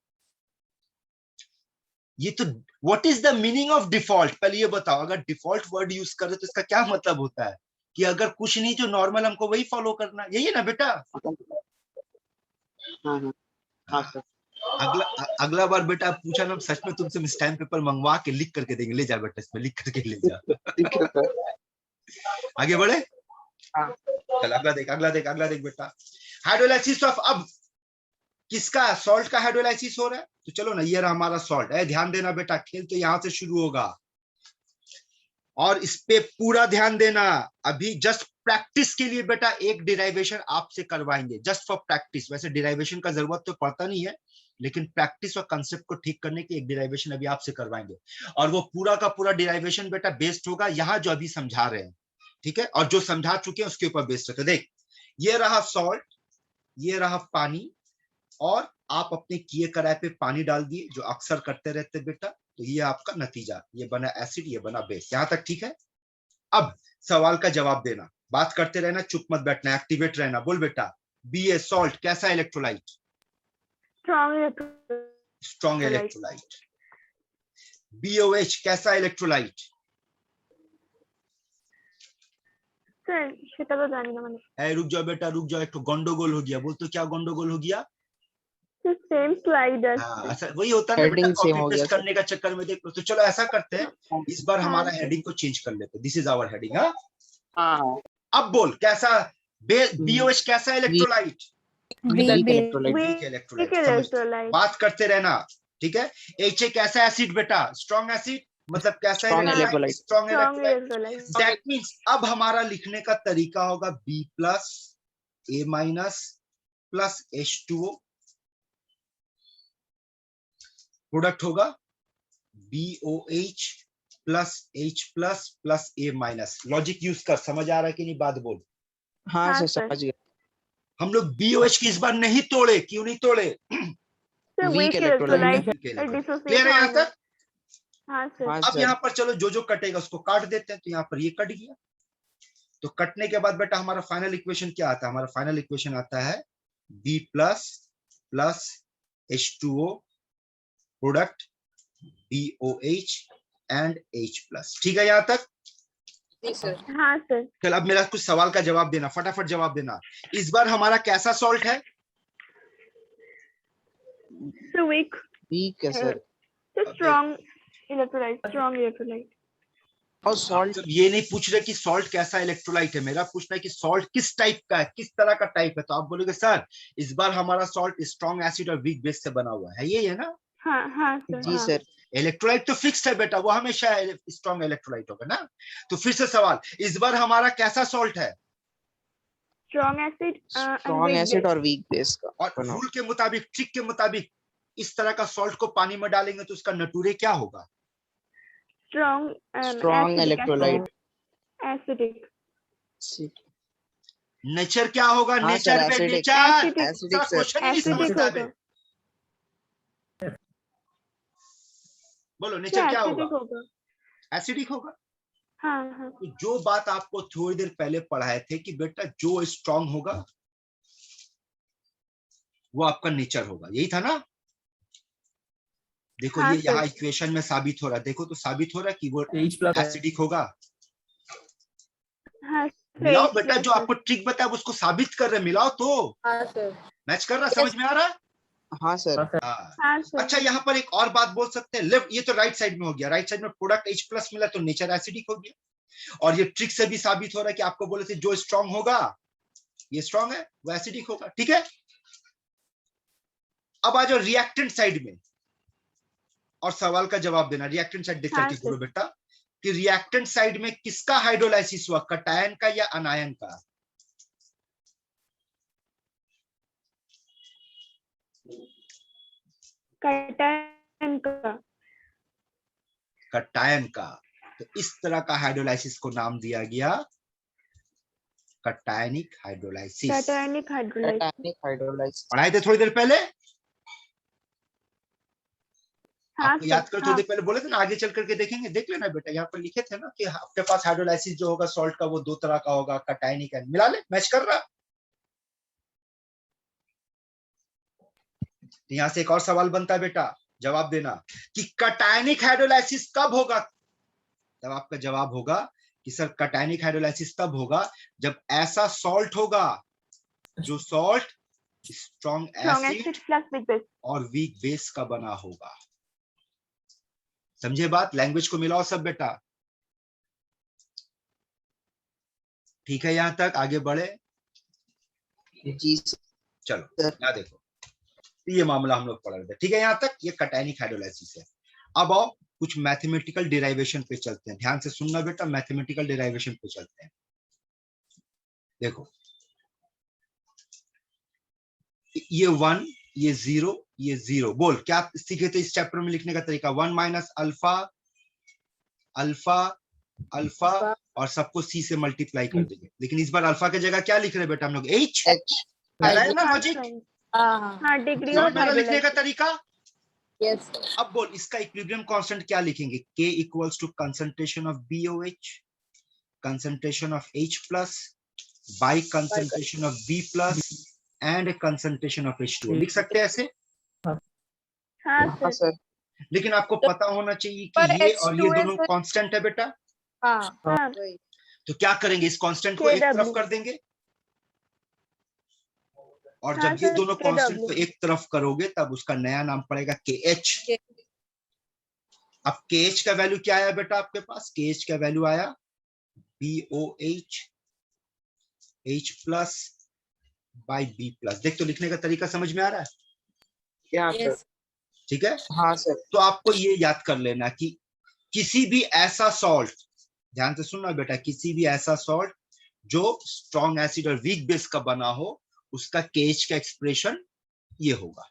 ये तो what is the meaning of default, पहले ये बताओ। अगर डिफॉल्ट वर्ड यूज कर रहे तो इसका क्या मतलब होता है? कि अगर कुछ नहीं जो नॉर्मल हमको वही फॉलो करना, यही है ना बेटा? हाँ सर। अगला बार बेटा पूछा ना सच में तुमसे स्टैम्प पेपर मंगवा के लिख करके देंगे। ले जा बेटा, इसमें लिख करके ले जा। ठीक है सर। आगे बढ़े। हाँ। चल अगला देख बेटा। हाइड्रोलाइसिस ऑफ, अब किसका सॉल्ट का हाइड्रोलाइसिस हो रहा है? तो चलो ना, ये रहा हमारा सॉल्ट है। ध्यान देना बेटा, खेल तो यहां से शुरू होगा और इस पे पूरा ध्यान देना। अभी जस्ट प्रैक्टिस के लिए बेटा एक डिराइवेशन आपसे करवाएंगे, जस्ट फॉर प्रैक्टिस। वैसे डिराइवेशन का जरूरत तो पड़ता नहीं है, लेकिन प्रैक्टिस और कंसेप्ट को ठीक करने की एक डिराइवेशन अभी आपसे करवाएंगे। और वो पूरा का पूरा डिराइवेशन बेटा बेस्ड होगा यहाँ जो अभी समझा रहे हैं, ठीक है? और जो समझा चुके हैं उसके ऊपर बेस्ड होगा। देख, ये रहा सॉल्ट, ये रहा पानी, और आप अपने किए कराए पे पानी डाल दिए, जो अक्सर करते रहते बेटा। तो ये आपका नतीजा, ये बना एसिड, ये बना बेस। यहां तक ठीक है? अब सवाल का जवाब देना, बात करते रहना, चुप मत बैठना, एक्टिवेट रहना। बोल बेटा, Ba सॉल्ट कैसा electrolyte? Strong electrolyte. Strong electrolyte. BOH कैसा इलेक्ट्रोलाइट? Sir, সেটা তো জানি না মানে। रुक जाओ बेटा, रुक जाओ, एक तो गंडोगोल हो गया। बोल तो क्या गंडोगोल हो गया? Sir, same slide as हाँ, ऐसा वही होता है ना बेटा, हेडिंग सेम कॉपी हो गया पेस्ट करने का चक्कर में। देखो, तो चलो ऐसा करते हैं, इस बार हमारा हेडिंग को चेंज कर लेते हैं। This is our heading. हाँ, हाँ अब बोल कैसा BOH कैसा electrolyte? weak weak base, electrolyte. Weak weak electrolyte. समझ, electrolyte. बात करते रहना, ठीक है? HA कैसा एसिड बेटा? स्ट्रॉन्ग एसिड, मतलब कैसा Strong electrolyte? electrolyte. Strong Strong electrolyte. electrolyte. That means अब हमारा लिखने का तरीका होगा B plus A minus plus H2O, product होगा BOH plus H plus plus A minus. Logic use कर, समझ आ रहा है कि नहीं? बात बोल। हाँ हाँ, सर सर। समझ गया। हम लोग BOH की इस बार नहीं तोड़े, क्यों नहीं तोड़े? Sir, Weak weak electrolyte. electrolyte. Dissociate clear है यहाँ होंगे। तक? हाँ सर। हाँ अब सर यहाँ पर चलो, जो जो कटेगा उसको काट देते हैं। तो यहाँ पर ये कट गया, तो कटने के बाद बेटा हमारा फाइनल इक्वेशन क्या आता है? हमारा फाइनल इक्वेशन आता है B plus plus H2O product BOH and H plus. ठीक है यहाँ तक? हाँ सर। चल, अब मेरा कुछ सवाल का जवाब देना, फटाफट जवाब देना। इस बार हमारा कैसा सॉल्ट है? Sir, weak. weak है sir. Sir, strong electrolyte. Strong electrolyte. और सॉल्ट जब ये नहीं पूछ रहे कि सॉल्ट कैसा इलेक्ट्रोलाइट है, मेरा पूछना है कि सॉल्ट किस टाइप का है, किस तरह का टाइप है। तो आप बोलोगे सर इस बार हमारा सॉल्ट स्ट्रॉन्ग एसिड और वीक बेस से बना हुआ है, ये है ना? हाँ हाँ सर। जी हाँ। सर। इलेक्ट्रोलाइट तो फिक्स्ड है बेटा, वो हमेशा स्ट्रॉन्ग इलेक्ट्रोलाइट होगा ना। तो फिर से सवाल, इस बार हमारा कैसा सॉल्ट है? Strong acid. And strong weak acid base. और वीक बेस का और बना। रूल के मुताबिक, ट्रिक के मुताबिक, इस तरह का सॉल्ट को पानी में डालेंगे तो उसका नटूरे क्या होगा? Strong and strong acidic. Electrolyte. Acidic. Nature क्या होगा? हाँ सर नेचर पे acidic. Nature acidic sir. Question ही नहीं Acidic समझता होगा। है। बोलो, Sir, नेचर क्या acidic होगा? होगा। एसिडिक होगा। हाँ हाँ। तो जो बात आपको थोड़ी देर पहले पढ़ाए थे कि बेटा जो स्ट्रांग होगा वो आपका नेचर होगा, यही था ना? देखो हाँ, ये यहाँ सर। इक्वेशन में साबित हो रहा है। देखो तो साबित हो रहा है कि वो H plus एसिडिक होगा। हाँ सर। मिलाओ H बेटा, plus जो आपको ट्रिक बताया उसको साबित कर रहे, मिलाओ तो। मैच कर रहा, समझ में आ रहा है? हाँ सर। हाँ। हाँ सर। अच्छा, यहाँ पर एक और बात बोल सकते हैं। लेफ्ट, ये तो राइट साइड में हो गया। राइट साइड में प्रोडक्ट H प्लस मिला तो नेचर एसिडिक हो गया। और ये ट्रिक से भी साबित हो रहा है कि आपको बोले थे जो स्ट्रांग होगा, ये स्ट्रांग है, वो एसिडिक होगा। ठीक है, अब आ जाओ रिएक्टेंट साइड में और सवाल का जवाब देना। रिएक्टेंट साइड देख हाँ, करके सर। बोलो बेटा कि रिएक्टेंट साइड में किसका हाइड्रोलाइसिस हुआ, कटायन का या अनायन का? कटायन का। कटायन का। तो इस तरह का हाइड्रोलाइसिस को नाम दिया गया cationic hydrolysis. Cationic hydrolysis. Cationic hydrolysis. पढ़ाए थे थोड़ी देर पहले। हाँ आपको याद सर। करो, थोड़ी हाँ। देर पहले बोले थे ना, आगे चल करके देखेंगे। देख लेना बेटा, यहाँ पर लिखे थे ना कि आपके पास हाइड्रोलाइसिस जो होगा सॉल्ट का वो दो तरह का होगा, कटायनिक एंड। मिला ले, मैच कर रहा। यहाँ से एक और सवाल बनता है बेटा, जवाब देना कि कटायनिक हाइड्रोलाइसिस कब होगा। तब आपका जवाब होगा कि सर कटायनिक हाइड्रोलाइसिस तब होगा जब ऐसा सॉल्ट होगा जो salt strong strong acid acid plus weak base. और वीक बेस का बना होगा। समझे बात? लैंग्वेज को मिलाओ सब बेटा। ठीक है, यहां तक आगे बढ़े। जी चलो सर। यहाँ देखो, तो ये मामला हम लोग पढ़ रहे थे, ठीक है। यहाँ तक ये कटायनिक हाइड्रोलाइसिस है। अब आओ कुछ मैथमेटिकल डिराइवेशन पे चलते हैं, ध्यान से सुनना बेटा, मैथमेटिकल डिराइवेशन पे चलते हैं। देखो ये 1, ये 0, ये 0, बोल क्या सीखे थे इस चैप्टर में लिखने का तरीका? 1 माइनस अल्फा अल्फा अल्फा और सबको सी से मल्टीप्लाई कर देंगे, लेकिन इस बार अल्फा की जगह क्या लिख रहे हैं बेटा हम लोग? एच। H. याद आया ना हाँ लॉजिक? सर, हाँ हाँ डिग्री समझ ऑफ में आया लिखने का हाइड्रोलाइसिस। तरीका? यस अब बोल इसका इक्विलिब्रियम कांस्टेंट क्या लिखेंगे? K equals to concentration of BOH, concentration of H plus by concentration of B plus and concentration of H2O। लिख सकते हैं ऐसे? हाँ हाँ सर, सर। लेकिन आपको पता होना चाहिए पर कि ये और ये H2S दोनों कांस्टेंट है बेटा। हाँ हाँ वही तो क्या करेंगे, इस कांस्टेंट को एक तरफ KW। कर देंगे, और हाँ जब ये सर, दोनों कांस्टेंट KW। को एक तरफ करोगे तब उसका नया नाम पड़ेगा KH। अब KH का वैल्यू क्या आया बेटा आपके पास? KH का वैल्यू आया BOH H plus by B plus. देख तो लिखने का तरीका समझ में आ रहा है? यहाँ सर। यस ठीक है, हाँ सर। तो आपको ये याद कर लेना कि किसी भी ऐसा सॉल्ट, ध्यान से सुनना बेटा, किसी भी ऐसा सॉल्ट जो स्ट्रॉन्ग एसिड और वीक बेस का बना हो उसका KH का एक्सप्रेशन ये होगा।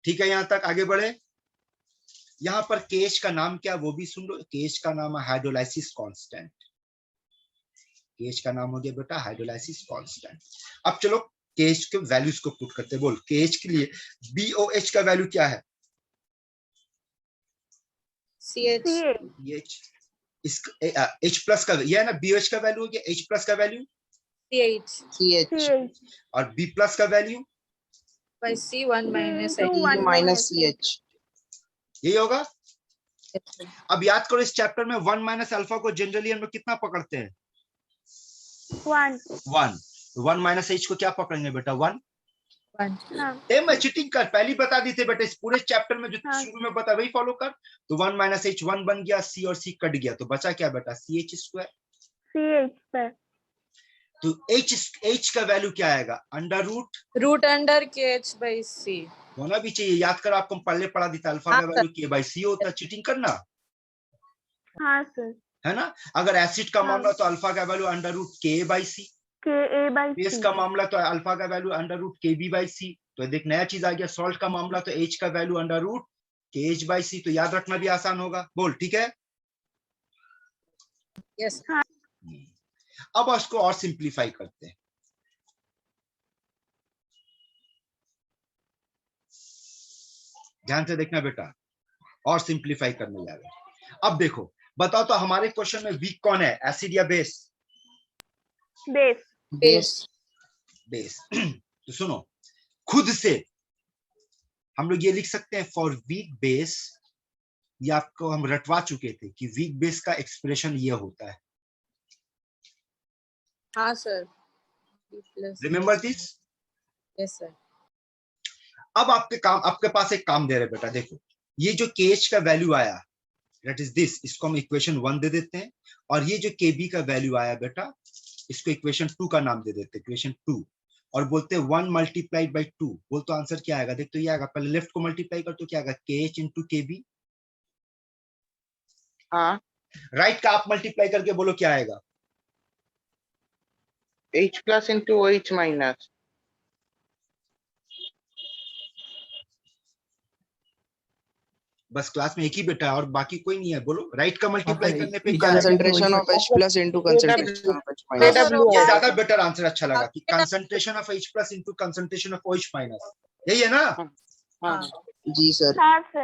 ठीक है, यहां तक आगे बढ़े। यहां पर KH का नाम क्या वो भी सुन लो। KH का नाम है हाइड्रोलाइसिस कांस्टेंट। KH का नाम हो गया बेटा हाइड्रोलाइसिस कांस्टेंट। अब चलो KH के वैल्यूज को पुट करते हैं। बोल KH के लिए BOH का वैल्यू क्या है? CH CH। इस H प्लस का ये है ना, BOH का वैल्यू हो गया H प्लस का वैल्यू, CH CH. और B प्लस का value by C1 minus C into H. 1 minus CH. यही होगा। Yes, sir. अब याद करो इस चैप्टर में 1 माइनस अल्फा को जनरली हम लोग कितना पकड़ते हैं? 1। 1। 1 माइनस H को क्या पकड़ेंगे बेटा? 1। One. हाँ मैं चीटिंग कर पहले बता दी थी बेटा, इस पूरे चैप्टर में जो हाँ। शुरू में बता वही फॉलो कर। तो 1 माइनस H 1 बन गया, C और C कट गया, तो बचा क्या बेटा? CH square. CH पर। तो H का वैल्यू क्या आएगा? Under root Root under KH by C. होना भी चाहिए, याद कर आपको पहले पढ़ा दी था, अल्फा हाँ, का वैल्यू K बाई C होता है। चीटिंग करना हाँ सर, है ना। अगर एसिड का हाँ। मामला तो अल्फा का value under root K by C, KA by base C। का मामला तो अल्फा का value under root KB by C। तो देख नया चीज आ गया, सॉल्ट का मामला तो H का value under root KH by C। तो याद रखना भी आसान होगा। बोल ठीक है। Yes. अब उसको और सिंप्लीफाई करते हैं। ध्यान से देखना बेटा, और सिंप्लीफाई करने जा रहे हैं। अब देखो बताओ तो हमारे क्वेश्चन में वीक कौन है, एसिड या बेस? बेस। Base. बेस। तो सुनो, खुद से हम लोग ये लिख सकते हैं फॉर वीक बेस, ये आपको हम रटवा चुके थे कि वीक बेस का एक्सप्रेशन ये होता है। हाँ sir. B plus. Remember this. Yes sir. अब आपके पास एक काम दे रहे बेटा, देखो ये जो KH का वैल्यू आया दैट इज दिस, इसको हम इक्वेशन 1 दे देते हैं, और ये जो KB का वैल्यू आया बेटा इसको इक्वेशन 2 का नाम दे देते हैं, इक्वेशन 2, और बोलते हैं 1 मल्टीप्लाइड बाई 2। बोल तो आंसर क्या आएगा? देख तो ये आएगा, पहले लेफ्ट को मल्टीप्लाई कर तो क्या आएगा? KH into KB। हाँ राइट का आप मल्टीप्लाई करके बोलो क्या आएगा? H plus into OH minus। बस क्लास में एक ही बेटा है और बाकी कोई नहीं है। बोलो राइट का मल्टीप्लाई करने पे क्या आएगा? Concentration of H plus into concentration of H minus. KW ये आएगा। ज्यादा बेटर आंसर अच्छा लगा कि concentration of H plus into concentration of OH minus, यही है ना? हाँ जी सर। हाँ सर,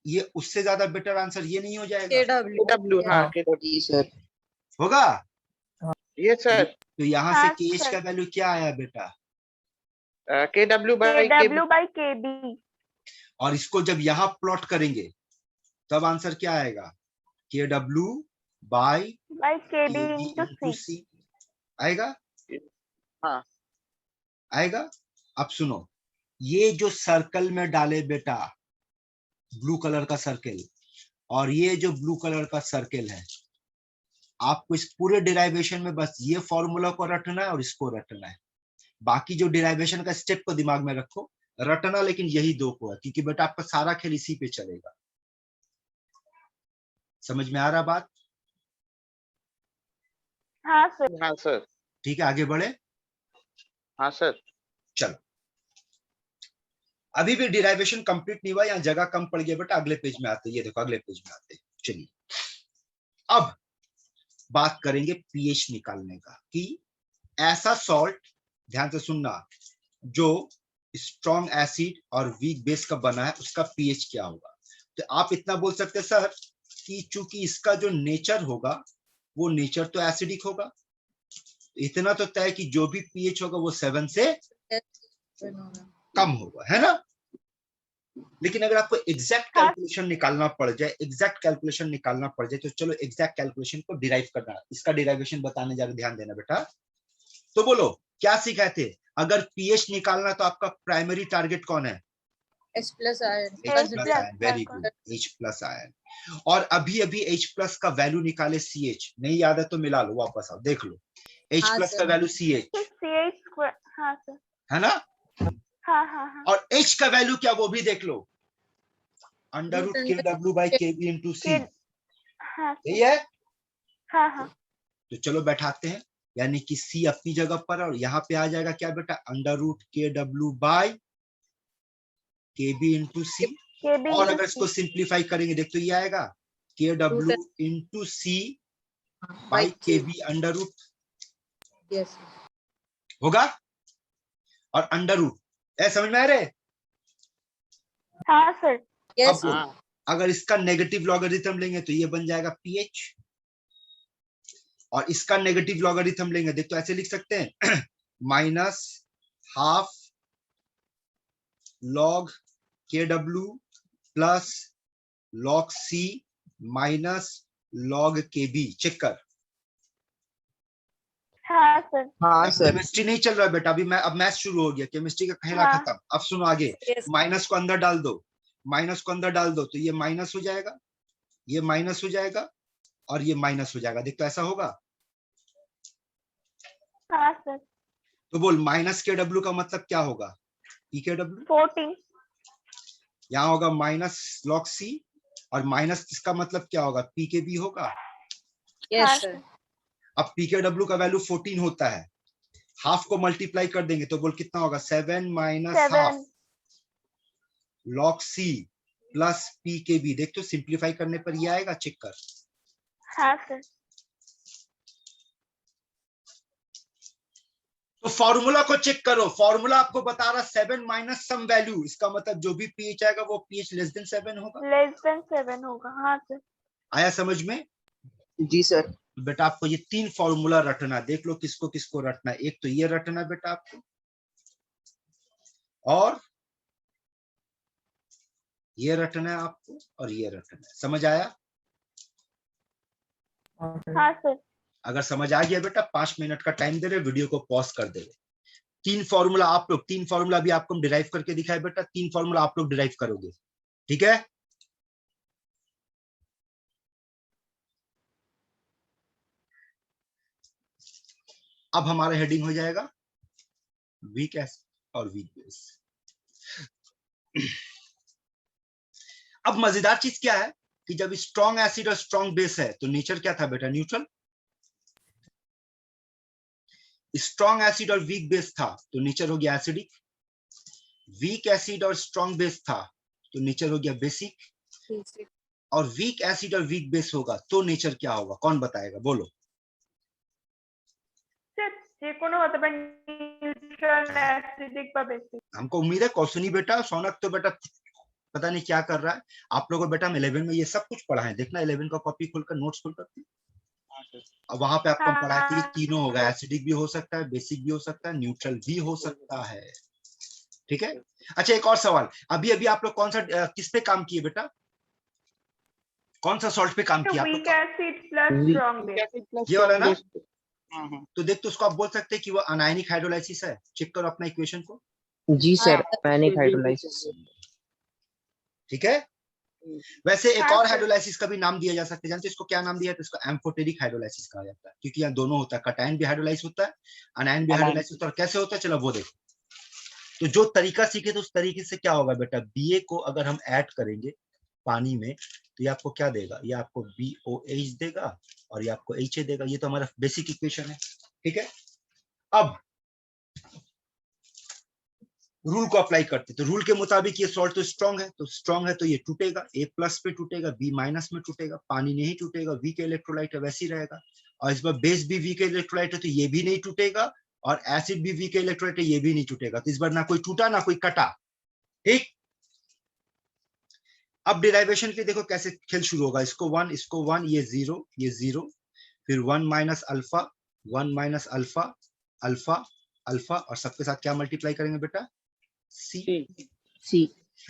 ये उससे ज्यादा बेटर आंसर ये नहीं हो जाएगा? KW. KW हाँ KW। जी सर। होगा। ये सर तो यहाँ से हाँ, KH सर। का वैल्यू क्या आया बेटा? KW by KW KB। by KB। और इसको जब यहाँ प्लॉट करेंगे तब आंसर क्या आएगा? KW by by KB KB into into C। C आएगा। हाँ आएगा। अब सुनो, ये जो सर्कल में डाले बेटा ब्लू कलर का सर्कल, और ये जो ब्लू कलर का सर्कल है, आपको इस पूरे डिराइवेशन में बस ये फॉर्मूला को रटना है और इसको रटना है। बाकी जो डिराइवेशन का स्टेप को दिमाग में रखो, रटना लेकिन यही दो को है, क्योंकि बेटा आपका सारा खेल इसी पे चलेगा। समझ में आ रहा बात? हाँ सर। हाँ सर। ठीक है, आगे बढ़े। हाँ सर। चलो, अभी भी डिराइवेशन कंप्लीट नहीं हुआ, यहाँ जगह कम पड़ गया बेटा, अगले पेज में आते हैं। ये देखो अगले पेज में आते हैं। चलिए अब बात करेंगे पीएच निकालने का, कि ऐसा सॉल्ट, ध्यान से सुनना, जो स्ट्रॉन्ग एसिड और वीक बेस का बना है, उसका पीएच क्या होगा। तो आप इतना बोल सकते हैं सर कि चूंकि इसका जो नेचर होगा वो नेचर तो एसिडिक होगा, इतना तो तय कि जो भी पीएच होगा वो 7 से कम होगा, है ना। लेकिन अगर आपको एग्जैक्ट कैलकुलेशन निकालना पड़ जाए, एग्जैक्ट कैलकुलेशन निकालना पड़ जाए, तो चलो एग्जैक्ट कैलकुलेशन को डिराइव करना, इसका डिराइवेशन बताने जा रहे, ध्यान देना बेटा। तो बोलो क्या सिखाए थे, अगर पीएच निकालना तो आपका प्राइमरी टारगेट कौन है? H plus iron. H plus iron, very good, H plus iron। और अभी अभी H plus का वैल्यू निकाले CH, नहीं याद है तो मिला लो, वापस आओ देख लो। H plus का वैल्यू CH CH स्क्वायर। हाँ सर। है ना, हाँ हाँ हाँ। और H का वैल्यू क्या वो भी देख लो, under root KW by KB into C, हाँ यही है। हाँ हाँ। तो चलो बैठाते हैं, यानी कि C अपनी जगह पर, और यहाँ पे आ जाएगा क्या बेटा, under root KW by KB into C। और अगर इसको सिंप्लीफाई करेंगे देख तो ये आएगा KW into C by KB under root, Yes. होगा। और अंडर रूट, समझ में आ रहे? हाँ सर। अब Yes. बोलो, अगर इसका नेगेटिव लॉगरिथम लेंगे तो ये बन जाएगा पीएच, और इसका नेगेटिव लॉगरिथम लेंगे देख तो ऐसे लिख सकते हैं minus half log KW plus log C minus log KB। Check कर। हाँ सर। हाँ सर। केमिस्ट्री नहीं चल रहा बेटा अभी, मैं अब मैथ शुरू हो गया, केमिस्ट्री का खेला हाँ। खत्म। अब सुनो आगे, माइनस को अंदर डाल दो, माइनस को अंदर डाल दो तो ये माइनस हो जाएगा, ये माइनस हो जाएगा, और ये माइनस हो जाएगा। देख तो ऐसा होगा। हाँ सर। तो बोल माइनस KW का मतलब क्या होगा, PKW। 14। यहाँ होगा माइनस लॉग C, और माइनस इसका मतलब क्या होगा, PKB होगा। Yes sir। अब PKW का वैल्यू 14 होता है, हाफ को मल्टीप्लाई कर देंगे तो बोल कितना होगा, 7 minus half log C plus PKB। देख तो सिंप्लीफाई करने पर ये आएगा, चेक कर। हाँ सर। तो फॉर्मूला को चेक करो, फॉर्मूला आपको बता रहा 7 माइनस सम वैल्यू, इसका मतलब जो भी पीएच आएगा वो पीएच लेस देन 7 होगा। लेस देन 7 होगा। हाँ सर। आया समझ में? जी सर। बेटा आपको ये 3 फॉर्मूला रटना, देख लो किसको किसको रटना। एक तो ये रटना बेटा आपको, और ये रटना है आपको, और ये रटना है। समझ आया? हाँ सर। अगर समझ आ गया बेटा 5 मिनट का टाइम दे रहे, वीडियो को पॉज कर दे रहे। 3 फॉर्मूला आप लोग, 3 फॉर्मूला भी आपको हम डिराइव करके दिखाए बेटा, 3 फॉर्मूला आप लोग डिराइव करोगे, ठीक है। अब हमारा हेडिंग हो जाएगा वीक एसिड और वीक बेस। अब मजेदार चीज क्या है कि जब स्ट्रॉन्ग एसिड और स्ट्रॉन्ग बेस है तो नेचर क्या था बेटा, न्यूट्रल। स्ट्रॉन्ग एसिड और वीक बेस था तो नेचर हो गया एसिडिक। वीक एसिड और स्ट्रॉन्ग बेस था तो नेचर हो गया बेसिक। और वीक एसिड और वीक बेस होगा तो नेचर क्या होगा, कौन बताएगा, बोलो। हमको उम्मीद है कौशनी बेटा, सौनक तो बेटा पता नहीं क्या कर रहा है। आप लोगों को बेटा हम 11 में ये सब कुछ पढ़ा है, देखना 11 का कॉपी खोलकर नोट्स खोलकर, अब वहां पे आपको पढ़ा है कि ये तीनों होगा, एसिडिक भी हो सकता है, बेसिक भी हो सकता है, न्यूट्रल भी हो सकता है, ठीक है। अच्छा एक और सवाल, अभी अभी आप लोग कौन सा किस पे काम किए बेटा, कौन सा सॉल्ट पे काम किया आप लोग? Weak acid plus strong base. ये वाला ना। तो देख तो उसको आप बोल सकते हैं कि वो अनायनिक हाइड्रोलाइसिस है। चेक करो अपना इक्वेशन को। जी सर, अनायनिक हाइड्रोलाइसिस। ठीक है। वैसे एक हाँ, और सर। हाइड्रोलाइसिस का भी नाम दिया जा सकता है, जानते हो इसको क्या नाम दिया है? तो इसको एम्फोटेरिक हाइड्रोलाइसिस कहा जाता है, क्योंकि यहाँ दोनों होता है, कटायन भी हाइड्रोलाइज होता है, अनायन भी हाइड्रोलाइज होता है। और कैसे होता है चलो वो देखो। तो जो तरीका सीखे तो उस तरीके से क्या होगा बेटा, Ba को अगर हम ऐड करेंगे पानी में तो ये आपको क्या देगा, ये आपको BOH देगा और ये आपको HA देगा। ये तो हमारा बेसिक इक्वेशन है, ठीक है। अब रूल को अप्लाई करते, तो रूल के मुताबिक ये सॉल्ट तो स्ट्रॉन्ग है तो ये टूटेगा, A+ पे टूटेगा, B- में टूटेगा, पानी नहीं टूटेगा, वीक इलेक्ट्रोलाइट है वैसे ही रहेगा। और इस बार बेस भी वीक इलेक्ट्रोलाइट है तो ये भी नहीं टूटेगा, और एसिड भी वीक इलेक्ट्रोलाइट है ये भी नहीं टूटेगा। तो इस बार ना कोई टूटा ना कोई कटा, ठीक। अब डिराइवेशन के देखो कैसे खेल शुरू होगा, इसको 1, ये 0, फिर 1 - अल्फा, 1 - अल्फा, अल्फा, अल्फा, और सबके साथ क्या मल्टीप्लाई करेंगे बेटा, C। C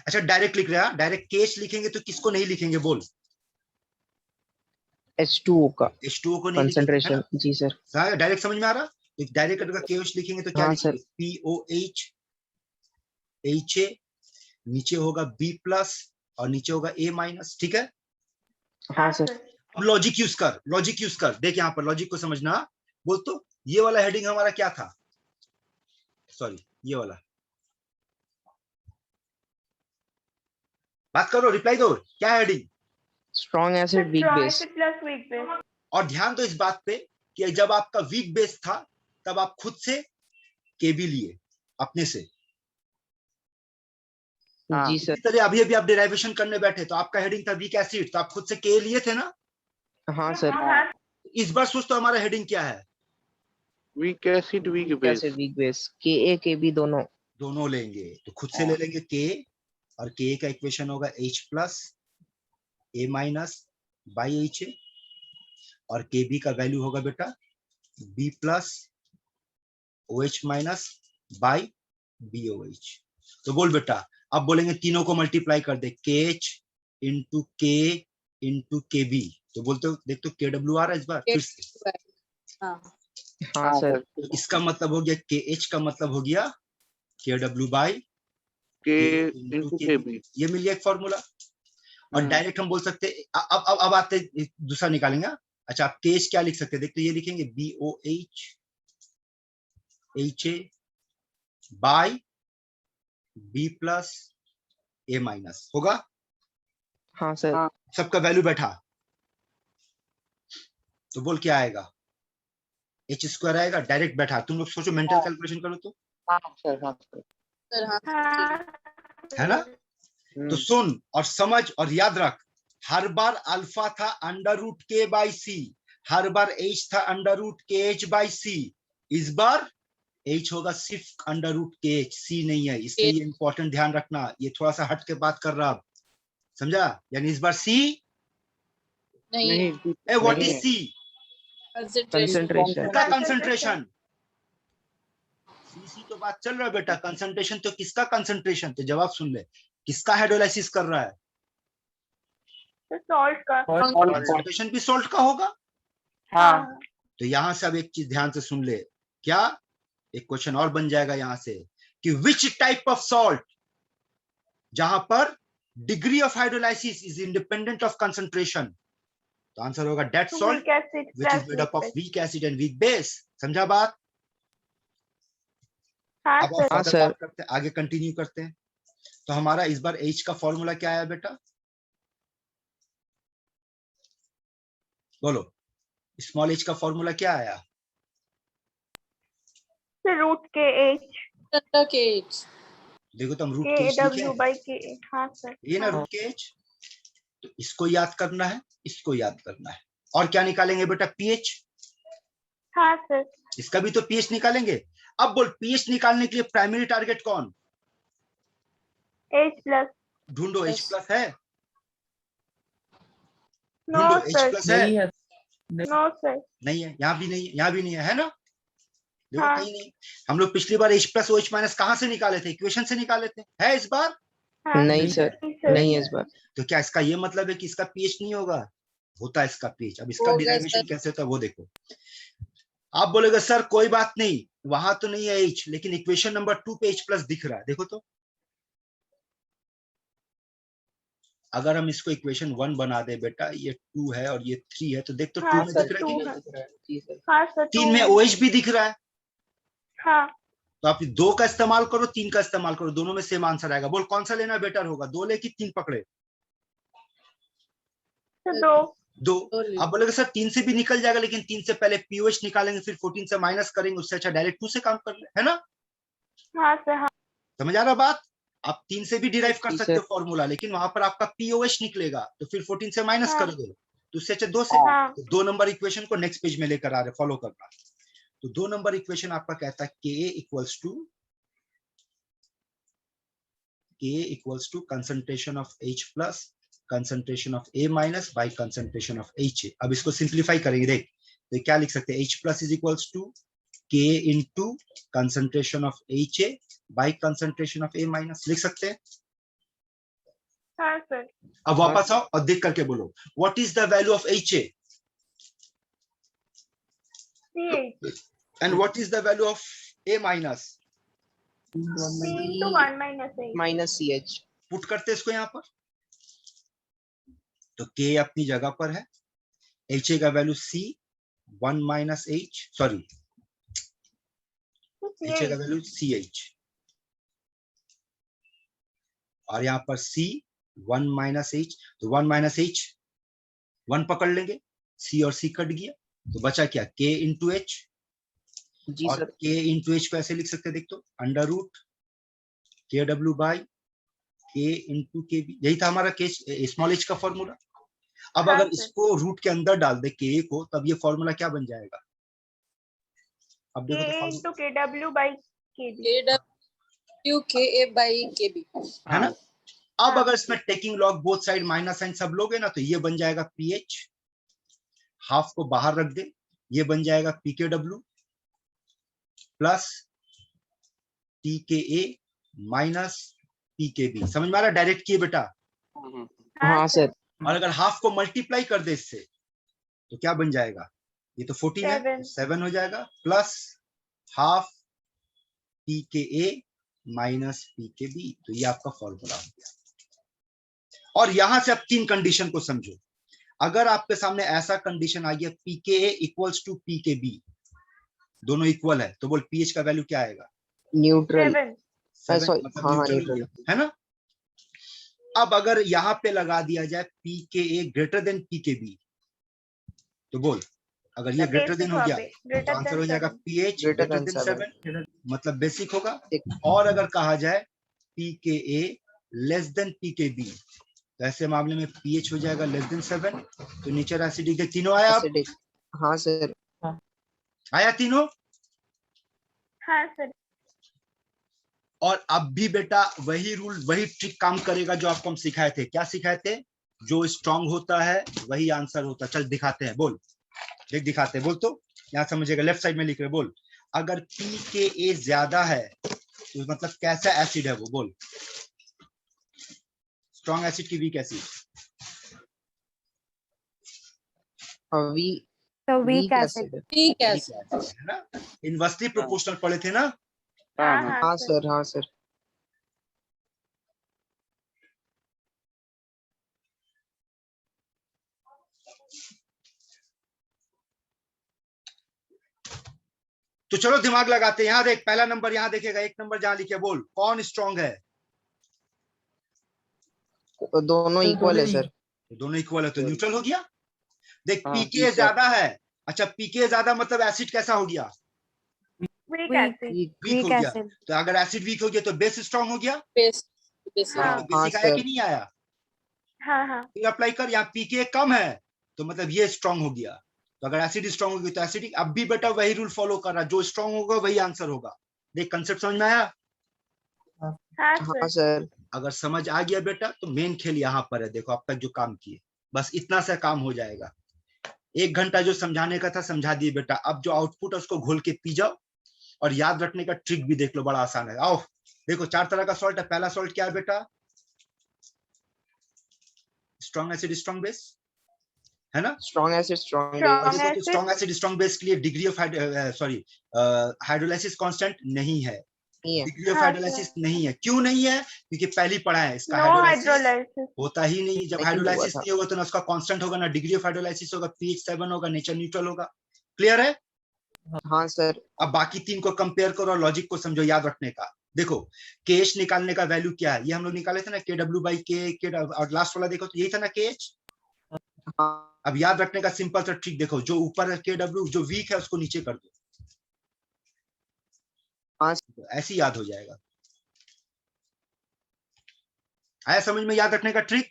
अच्छा डायरेक्ट लिख रहे हैं, डायरेक्ट केच लिखेंगे तो किसको नहीं लिखेंगे बोल, H2O का H2O को नहीं लिखेंगे, कंसंट्रेशन। जी सर। डायरेक्ट समझ में आ रहा। तो डायरेक्ट अगर केच लिखेंगे तो क्या हाँ, लिखेंगे, POH, HA, नीचे होगा B+ और नीचे होगा A-, ठीक है। हाँ सर। अब लॉजिक यूज कर, देख यहाँ पर लॉजिक को समझना। बोल तो ये वाला हेडिंग हमारा क्या था, सॉरी ये वाला, बात करो, रिप्लाई दो, क्या heading. Strong acid weak Strong base. acid plus weak base. और ध्यान दो इस बात पे कि जब आपका वीक बेस था तब आप खुद से KB लिए अपने से। हाँ। जी सर। इसी तरह अभी आप डेरिवेशन करने बैठे तो आपका हेडिंग था वीक एसिड, तो आप खुद से K लिए थे ना। हाँ सर। हाँ, इस बार सोच तो हमारा हेडिंग क्या है, वीक एसिड वीक बेस। कैसे वीक बेस, Ka Kb दोनों लेंगे तो खुद से ले लेंगे K, और K का इक्वेशन होगा H+ A- by HA, और KB का वैल्यू होगा बेटा B+ OH- by BOH। तो बोल बेटा, अब बोलेंगे तीनों को मल्टीप्लाई कर दे, KH into K into KB। तो बोलते हो, देख तो KW आ रहा है इस बार फिर से। हाँ सर। तो इसका मतलब हो गया KH का मतलब हो गया KW by के K इंटू into के KB। बी। ये मिल गया एक फॉर्मूला। और डायरेक्ट हम बोल सकते, अब आते दूसरा निकालेंगे। अच्छा आप केच क्या लिख सकते हैं, देखते ये लिखेंगे BOH HA by B+ A- होगा। हाँ सर। सबका वैल्यू बैठा, तो बोल क्या आएगा, H² आएगा, डायरेक्ट बैठा। तुम लोग सोचो, मेंटल कैलकुलेशन करो तो, हाँ सर, हाँ सर। हाँ, है ना। तो सुन और समझ और याद रख, हर बार अल्फा था √K/C, हर बार H था √KH/C, इस बार H होगा सिर्फ √KH, C नहीं है। इसलिए ये इंपॉर्टेंट ध्यान रखना, ये थोड़ा सा हट के बात कर रहा, समझा। यानी इस बार C नहीं, व्हाट इज C, कंसंट्रेशन। किसका कंसंट्रेशन, C तो बात चल रहा है बेटा, कंसंट्रेशन तो किसका कंसंट्रेशन, तो जवाब सुन ले, किसका हाइड्रोलाइसिस कर रहा है, तो salt का। कंसंट्रेशन भी सॉल्ट का होगा। हाँ, तो यहां से अब एक चीज ध्यान से सुन ले, क्या एक क्वेश्चन और बन जाएगा यहां से कि विच टाइप ऑफ सॉल्ट, जहां पर degree of hydrolysis is independent of concentration, तो आंसर होगा डेट तो salt weak acid which is plus made up weak of base. Weak acid and weak base. समझा बात। हाँ अब सर। फर्दर बात करते हैं, आगे कंटिन्यू करते हैं। तो हमारा इस बार H का फॉर्मूला क्या आया बेटा, बोलो, स्मॉल h का फॉर्मूला क्या आया, तो √KH. देखो तो हम √KH लिखे KW हैं, by KA. हाँ सर। ये ना √KH। तो इसको याद करना है, इसको याद करना है, और क्या निकालेंगे बेटा, pH। हाँ सर। इसका भी तो pH निकालेंगे। अब बोल pH निकालने के लिए प्राइमरी टारगेट कौन, H+. ढूंढो, H+ है, No ढूंढो sir. H+ है, No sir. नहीं है, यहाँ भी नहीं है, यहाँ भी नहीं है ना, देखो हाँ। कहीं नहीं। हम लोग पिछली बार H+ OH- कहां से निकाले थे, इक्वेशन से निकाले थे, है इस बार हाँ, नहीं सर, नहीं है इस बार। तो क्या इसका ये मतलब है कि इसका pH नहीं होगा, होता है इसका pH। अब इसका डिराइवेशन कैसे होता है वो देखो। आप बोलेगे सर कोई बात नहीं, वहां तो नहीं है H, लेकिन इक्वेशन नंबर 2 पे H+ दिख रहा है, देखो तो। अगर हम इसको इक्वेशन 1 बना दे बेटा, ये 2 है और ये 3 है, तो देख तो 2 हाँ में सर, दिख रहा है कि 2 नहीं, है। हाँ सर, 3 में OH भी दिख रहा है, हाँ तो आप 2 का इस्तेमाल करो, 3 का इस्तेमाल करो, दोनों में सेम आंसर आएगा। बोल कौन सा लेना बेटर होगा, 2 ले कि 3 पकड़े? तो 2। आप बोलेगे सर 3 से भी निकल जाएगा, लेकिन 3 से पहले पीओएच निकालेंगे, फिर 14 से माइनस करेंगे, उससे अच्छा डायरेक्ट 2 से काम कर ले, है ना? हाँ सर हाँ समझ आ रहा बात? आप 3 से भी डिराइव कर जी, सकते हो सर। फॉर्मूला, लेकिन वहां पर आपका पीओएच निकलेगा, तो फिर 14 से माइनस हाँ। करोगे, तो उससे अच्छा 2 से। हाँ तो 2 नंबर इक्वेशन को नेक्स्ट पेज में लेकर आ रहे, फॉलो करना। तो 2 नंबर इक्वेशन आपका कहता है Ka equals to concentration of H plus concentration of A minus by concentration of HA। अब इसको सिंप्लीफाई करेंगे, देख तो क्या लिख सकते हैं, H plus is equals to K into concentration of HA by concentration of A minus, लिख सकते हैं। हाँ सर। अब वापस आओ और देख करके बोलो, what is the value of HA C8 and what is the value of A minus? C into 1 minus 8 minus CH। Put करते इसको यहाँ पर, तो K अपनी जगह पर है, HA का value C 1 minus H, sorry HA का वैल्यू CH, और यहाँ पर C 1 माइनस H, तो 1 माइनस H 1 पकड़ लेंगे, C और C कट गया, तो बचा क्या, K इंटू H। जी और सर। K इंटू H को ऐसे लिख सकते हैं, देख तो under root KW by K into KB, यही था हमारा K स्मॉल h का फॉर्मूला। अब हाँ, अगर सर। इसको रूट के अंदर डाल दे K को, तब ये फॉर्मूला क्या बन जाएगा? अब K देखो तो into KW by KB KW KA by KB है ना? अब हाँ। अगर इसमें taking log both side minus sign सब लोगे ना, तो ये बन जाएगा PH, हाफ को बाहर रख दे, ये बन जाएगा PKW plus PKA minus PKB। समझ में आ रहा? डायरेक्ट किए बेटा। हाँ सर। और अगर हाफ को मल्टीप्लाई कर दे इससे, तो क्या बन जाएगा, ये तो 14 है, 7 7 हो जाएगा, plus half PKA minus PKB, तो ये आपका फॉर्मूला हो गया। और यहां से आप 3 कंडीशन को समझो। अगर आपके सामने ऐसा कंडीशन आ गया PKA इक्वल्स टू PKB, दोनों इक्वल है, तो बोल पीएच का वैल्यू क्या आएगा? न्यूट्रल। 7, सॉरी, मतलब हाँ न्यूट्रल हो न्यूट्रल गया, है ना? अब अगर यहाँ पे लगा दिया जाए PKA ग्रेटर देन PKB, तो बोल अगर ये ग्रेटर देन हो गया, तो आंसर हो जाएगा PH ग्रेटर देन 7, मतलब बेसिक होगा। और अगर कहा जाए PKA लेस देन PKB, तो ऐसे मामले में PH हो जाएगा लेस देन 7, तो नेचर एसिडिक। तीनों आया? एसिडिक। हाँ सर। आया तीनों? हाँ सर। और अब भी बेटा वही रूल वही ट्रिक काम करेगा जो आपको हम सिखाए थे। क्या सिखाए थे? जो स्ट्रांग होता है वही आंसर होता है। चल दिखाते हैं, बोल देख दिखाते हैं, बोल तो यहाँ समझेगा, लेफ्ट साइड में लिख रहे, बोल अगर PKA ज्यादा है तो मतलब कैसा एसिड है वो, बोल स्ट्रॉन्ग एसिड की वीक एसिड? weak acid. ठीक है है ना? इनवर्सली प्रोपोर्शनल पढ़े थे ना? हाँ हाँ सर। हाँ सर। तो चलो दिमाग लगाते हैं। यहाँ देख, पहला नंबर यहाँ देखेगा, 1 नंबर जहां लिखे, बोल कौन स्ट्रॉन्ग है? तो दोनों इक्वल है सर। दोनों इक्वल है तो न्यूट्रल हो गया। देख हाँ, PKA जी सर। ज्यादा है, अच्छा PKA ज्यादा मतलब एसिड कैसा हो गया? weak Weak. acid वीक हो गया। acid. तो अगर एसिड वीक हो गया तो बेस स्ट्रॉन्ग हो गया। बेस हाँ। तो बेसिक आया सर। कि नहीं आया? हाँ हाँ फिर अप्लाई कर, यहाँ PKA कम है तो मतलब ये स्ट्रॉन्ग हो गया। तो अगर एसिड स्ट्रॉन्ग होगी तो एसिडिक। अब भी बेटा वही रूल फॉलो कर रहा, जो स्ट्रॉन्ग होगा वही आंसर होगा। देख कंसेप्ट समझ में आया? हाँ हाँ सर। सर। अगर समझ आ गया बेटा तो मेन खेल यहाँ पर है। देखो अब तक जो काम किए, बस इतना सा काम हो जाएगा। 1 घंटा जो समझाने का था समझा दिए बेटा। अब जो आउटपुट है उसको घोल के पी जाओ, और याद रखने का ट्रिक भी देख लो, बड़ा आसान है। आओ देखो 4 तरह का सॉल्ट है। पहला सॉल्ट क्या है बेटा? स्ट्रॉन्ग एसिड स्ट्रॉन्ग बेस, है ना? Strong acid strong Strong base. acid. Strong acid strong base के लिए डिग्री ऑफ हाइड्रोलाइसिस कांस्टेंट नहीं है। नहीं है। डिग्री ऑफ हाँ, हाइड्रोलाइसिस नहीं है। क्यों नहीं है? क्योंकि पहली पढ़ा है इसका no हाइड्रोलाइसिस hydrolysis होता ही नहीं। जब नहीं हाइड्रोलाइसिस हुआ था। नहीं होगा तो ना उसका कांस्टेंट होगा, ना डिग्री ऑफ हाइड्रोलाइसिस होगा, pH 7 होगा, नेचर न्यूट्रल होगा। क्लियर है? हाँ सर। अब बाकी 3 को कंपेयर करो और लॉजिक को समझो, याद रखने का। देखो केएच निकालने का वैल्यू क्या है, ये हम लोग निकाले थे ना, KW/K, और लास्ट वाला देखो तो यही था ना KH। हाँ अब याद रखने का सिंपल सा ट्रिक देखो, जो ऊपर है KW, जो वीक है उसको नीचे कर दो, हाँ तो ऐसे ही याद हो जाएगा। आया समझ में याद रखने का ट्रिक?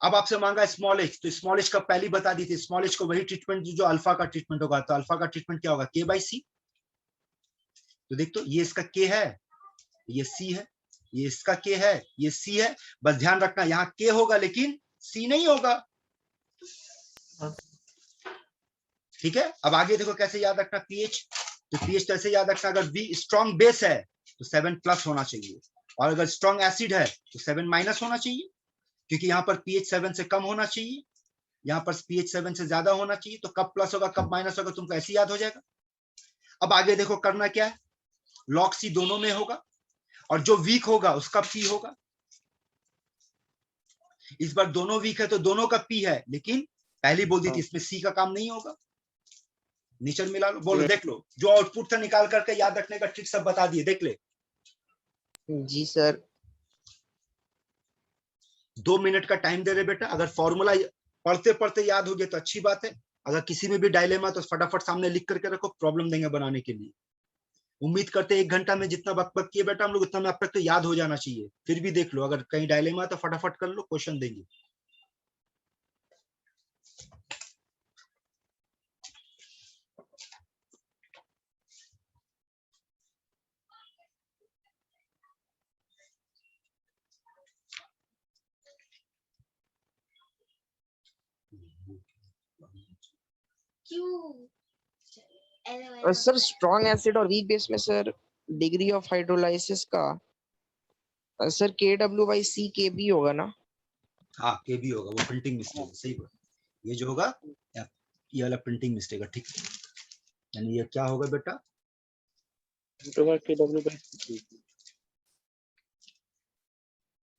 अब आपसे मांगा स्मॉल एच, तो स्मॉल एच का पहले बता दी थी, स्मॉल एच को वही ट्रीटमेंट जो अल्फा का ट्रीटमेंट होगा, तो अल्फा का ट्रीटमेंट क्या होगा, K/C। तो देख तो ये इसका K है, ये C है, ये इसका K है, ये C है। बस ध्यान रखना यहाँ K होगा लेकिन C नहीं होगा, ठीक है। अब आगे देखो कैसे याद रखना पीएच, तो पीएच तो ऐसे याद रखना, अगर बी स्ट्रॉन्ग बेस है तो 7+ होना चाहिए, और अगर स्ट्रॉन्ग एसिड है तो 7- होना चाहिए, क्योंकि यहाँ पर पीएच 7 से कम होना चाहिए, यहाँ पर पीएच 7 से ज्यादा होना चाहिए। तो कब प्लस होगा कब माइनस होगा तुमको ऐसे याद हो जाएगा। अब आगे देखो करना क्या है, लॉग सी दोनों में होगा, और जो वीक होगा उसका पी होगा। इस बार दोनों वीक है तो दोनों का पी है, लेकिन पहली बोल दी थी इसमें सी का काम नहीं होगा। नीचे मिला लो, बोलो देख लो, जो आउटपुट था निकाल करके याद रखने का ट्रिक सब बता दिए, देख ले। जी सर। 2 मिनट का टाइम दे रहे बेटा, अगर फॉर्मूला पढ़ते पढ़ते याद हो गया तो अच्छी बात है, अगर किसी में भी डायलेमा तो फटाफट सामने लिख करके रखो, प्रॉब्लम देंगे बनाने के लिए। उम्मीद करते 1 घंटा में जितना बक बक किए बेटा हम लोग, उतना में अब तक तो याद हो जाना चाहिए। फिर भी देख लो, अगर कहीं डायलेमा तो फटाफट कर लो, क्वेश्चन देंगे। सर स्ट्रॉन्ग एसिड और वीक बेस में सर डिग्री ऑफ हाइड्रोलाइसिस का सर KW/C KB होगा ना? हाँ KB होगा, वो प्रिंटिंग मिस्टेक है, सही बात। ये जो होगा ये वाला प्रिंटिंग मिस्टेक है, ठीक। यानी ये क्या होगा बेटा,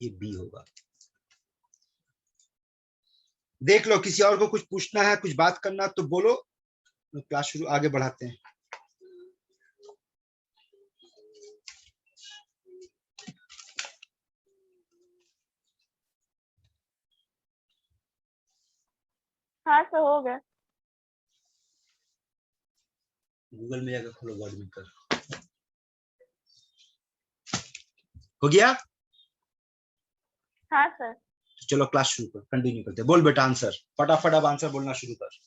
ये B होगा। देख लो, किसी और को कुछ पूछना है, कुछ बात करना तो बोलो, क्लास शुरू आगे बढ़ाते हैं। हाँ सर हो गया। गूगल में जाकर खोलो, वर्ड में कर, हो गया। हाँ सर। तो चलो क्लास शुरू कर, कंटिन्यू करते हैं। बोल बेटा आंसर, फटाफट अब आंसर बोलना शुरू कर।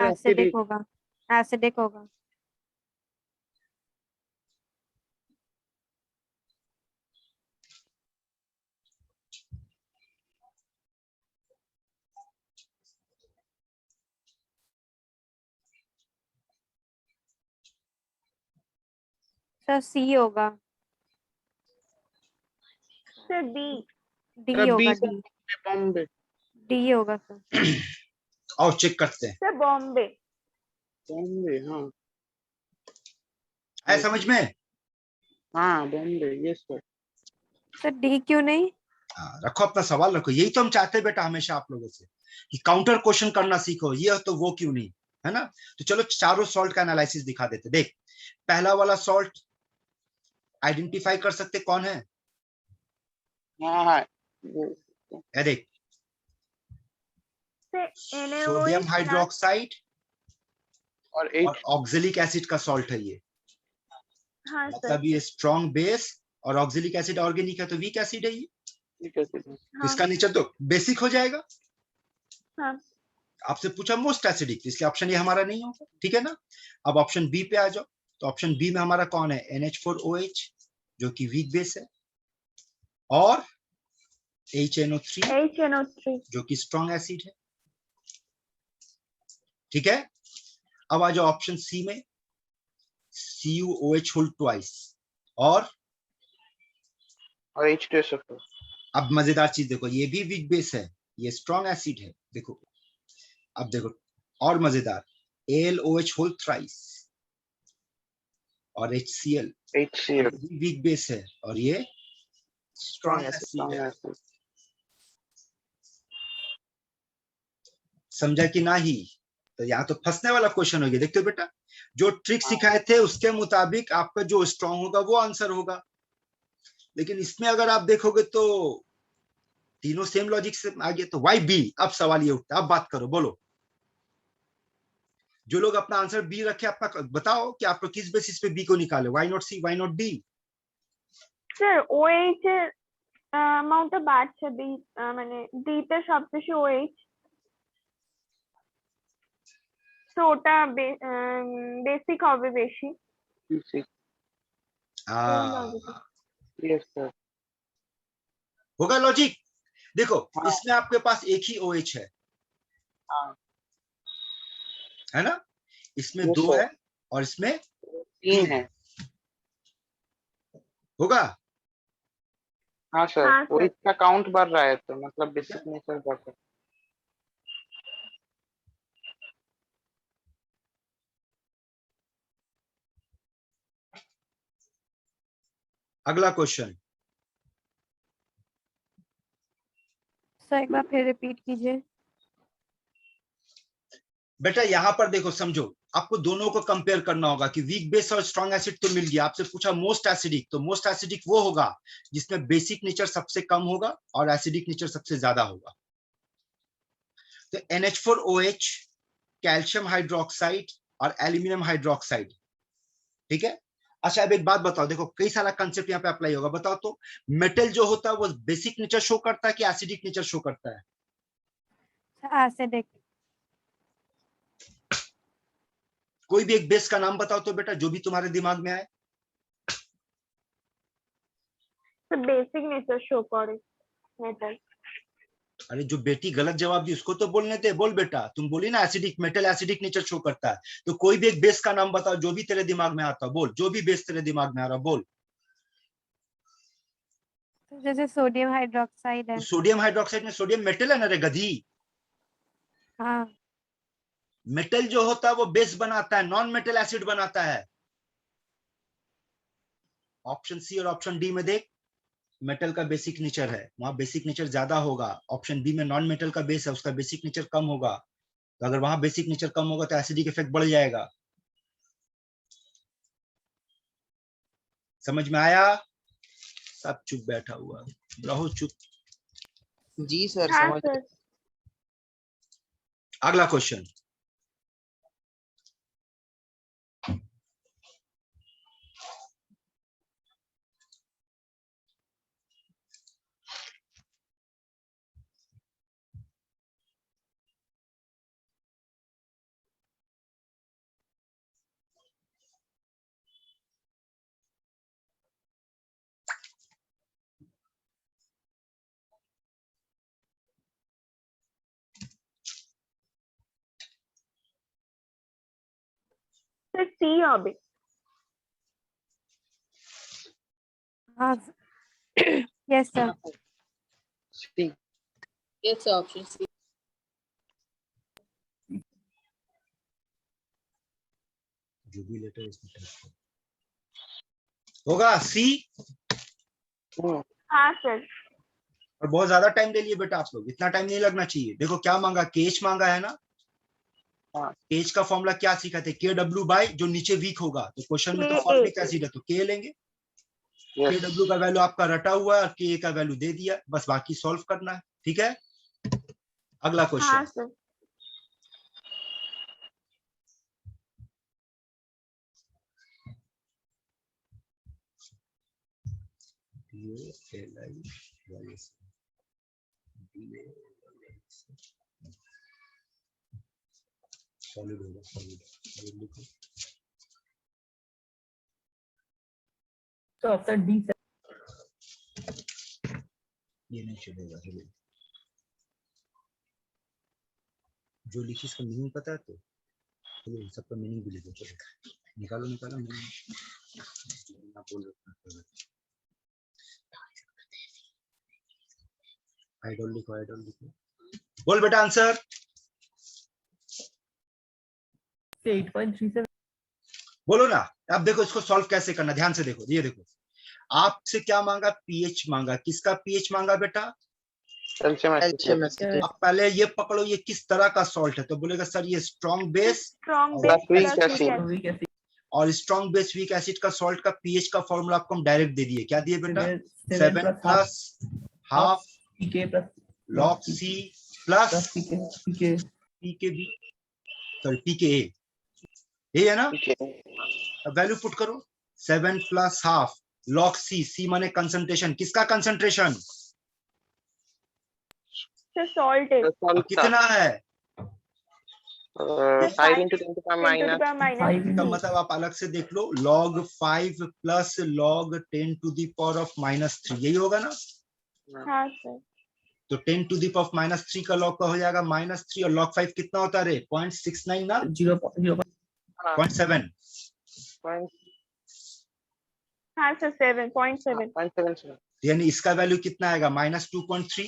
एसिडिक होगा, एसिडिक होगा। सर सी होगा। Sir B. डी होगा, डी बॉम्बे। डी होगा सर। आओ चेक करते हैं। सर बॉम्बे। बॉम्बे हाँ आया समझ में? हाँ Bombay, yes sir. Sir D क्यों नहीं? हाँ, रखो अपना सवाल रखो, यही तो हम चाहते हैं बेटा हमेशा आप लोगों से, कि काउंटर क्वेश्चन करना सीखो, ये तो वो क्यों नहीं, है ना। तो चलो चारों सॉल्ट का एनालिसिस दिखा देते। देख पहला वाला सॉल्ट आइडेंटिफाई कर सकते कौन है? हाँ हाँ ये देख, सोडियम हाइड्रोक्साइड और और ऑक्जेलिक एसिड का सॉल्ट है ये। हाँ सर। मतलब ये स्ट्रॉन्ग बेस और ऑक्जेलिक एसिड ऑर्गेनिक है तो वीक एसिड है ये। हाँ। इसका नेचर तो बेसिक हो जाएगा। हाँ। आपसे पूछा मोस्ट एसिडिक, इसलिए ऑप्शन ये हमारा नहीं होगा, ठीक है ना। अब ऑप्शन बी पे आ जाओ, तो ऑप्शन बी में हमारा कौन है, NH4OH जो कि वीक बेस है, और HNO3 जो कि स्ट्रॉन्ग एसिड है, ठीक है। अब आ जाओ ऑप्शन सी में, CuOH होल ट्वाइस और H2SO4। अब मजेदार चीज देखो, ये भी वीक बेस है, ये स्ट्रॉन्ग एसिड है, देखो। अब देखो और मजेदार, AlOH होल थ्राइस और HCl HCl वीक बेस है और ये स्ट्रॉन्ग एसिड है। समझा कि नहीं? तो यहाँ तो फंसने वाला क्वेश्चन हो गया। देखते हो बेटा, जो ट्रिक सिखाए थे उसके मुताबिक आपका जो स्ट्रांग होगा वो आंसर होगा। लेकिन इसमें अगर आप देखोगे तो तीनों सेम लॉजिक से आ गया, तो वाई बी? अब सवाल ये उठता है, अब बात करो, बोलो। जो लोग अपना आंसर बी रखे, अपना बताओ कि आपको किस बेसिस पे बी को निकाले, why not C, why not D? Sir OH এর অ্যামাউন্টটা বাড়ছে, মানে ডি তে সব বেশি ওএইচ, তো ওটা বেসিক হবে বেশি। Basic, हाँ, yes sir. होगा लॉजिक। देखो हाँ। इसमें आपके पास एक ही OH हाँ। है ना? इसमें Yes, 2 sir. है और इसमें 3 है। होगा। हाँ सर, हाँ, वो sir. इसका काउंट बढ़ रहा है तो मतलब बेसिक नेचर बढ़ रहा है। अगला क्वेश्चन, सर एक बार फिर रिपीट कीजिए। बेटा यहाँ पर देखो, समझो, आपको दोनों को कंपेयर करना होगा कि वीक बेस और स्ट्रॉन्ग एसिड तो मिल गया। आपसे पूछा मोस्ट एसिडिक, तो मोस्ट एसिडिक वो होगा जिसमें बेसिक नेचर सबसे कम होगा और एसिडिक नेचर सबसे ज्यादा होगा। तो NH4OH, कैल्शियम हाइड्रोक्साइड और एल्यूमिनियम हाइड्रोक्साइड, ठीक है। अच्छा अब एक बात बताओ, देखो कई सारा कंसेप्ट यहाँ पे अप्लाई होगा। बताओ तो मेटल जो होता है वो बेसिक नेचर शो करता है कि एसिडिक नेचर शो करता है? एसिडिक। कोई भी एक बेस का नाम बताओ तो बेटा, जो भी तुम्हारे दिमाग में आए। তো বেসিক নেচার শো করে মেটাল। अरे जो बेटी गलत जवाब दी उसको तो बोलने दे। बोल बेटा, तुम बोली ना acidic, metal acidic nature show करता है, तो कोई भी एक बेस का नाम बताओ जो भी तेरे दिमाग में आता, बोल। जो भी बेस तेरे दिमाग में आ रहा बोल। तो जैसे सोडियम हाइड्रोक्साइड है। तो सोडियम हाइड्रोक्साइड में सोडियम मेटल है ना रे गधी? हाँ। मेटल जो होता है वो बेस बनाता है, नॉन मेटल एसिड बनाता है। ऑप्शन सी और ऑप्शन डी में देख, मेटल का बेसिक नेचर है, वहां बेसिक नेचर ज्यादा होगा। ऑप्शन बी में नॉन मेटल का बेस है, उसका बेसिक नेचर कम होगा। तो अगर वहां बेसिक नेचर कम होगा तो एसिडिक इफेक्ट बढ़ जाएगा। समझ में आया? सब चुप बैठा हुआ, रहो चुप। जी सर हाँ समझ सर। अगला क्वेश्चन, স্যার সি হবে। हाँ yes sir. C. Yes sir, option C. जो भी लेटर इसमें टाइप करो। होगा सी। हाँ सर। और बहुत ज्यादा टाइम ले लिए बेटा आप लोग, इतना टाइम नहीं लगना चाहिए। देखो क्या मांगा, केच मांगा है ना? हाँ। केच का फॉर्मूला क्या सीखा थे? KW बाय जो नीचे वीक होगा। तो क्वेश्चन में तो फॉर्मिक एसिड है तो के लेंगे। KW का वैल्यू आपका रटा हुआ है और के का वैल्यू दे दिया, बस बाकी सॉल्व करना है। ठीक है, अगला हाँ क्वेश्चन, सर। सॉलिड होगा, सॉलिड लिखो। तो ऑप्शन डी सर। ये नहीं चलेगा, चलो जो लिखी इसका मीनिंग पता है तो चलो सबका मीनिंग भी लिखो। चलो निकालो निकालो मीनिंग। ना बोल रहा, आइडल लिखो, आइडल लिखो। बोल बेटा आंसर। 8.37। बोलो ना। अब देखो इसको सॉल्व कैसे करना, ध्यान से देखो। ये देखो आपसे क्या मांगा, पीएच मांगा। किसका पीएच मांगा बेटा? एल्शियम एल्शियम एसिड एसिड। अब पहले ये पकड़ो ये किस तरह का सॉल्ट है, तो बोलेगा सर ये strong base strong Plus base weak plus acid. Weak acid. और स्ट्रॉन्ग बेस वीक एसिड का सॉल्ट का पीएच का फॉर्मूला आपको हम डायरेक्ट दे दिए, क्या दिए बेटा? 7 प्लस हाफ पीके प्लस लॉग सी प्लस पीके पीकेबी, सॉरी पीकेए, ये है ना? ठीक है। अब वैल्यू पुट करो, 7 प्लस हाफ लॉग सी, सी माने कंसंट्रेशन, किसका कंसंट्रेशन? सॉल्ट इज सॉल्ट का कितना है? 5 into 10 to the power minus इसका मतलब आप अलग से देख लो, log 5 plus log 10 to the power of -3, यही होगा ना? हाँ सर। तो 10 टू द पावर ऑफ -3 का log का हो जाएगा -3, और log 5 कितना होता है? 0.69 ना? 0.7। हाँ सर 7.7। 0.7 यानी इसका वैल्यू कितना आएगा? -2.3,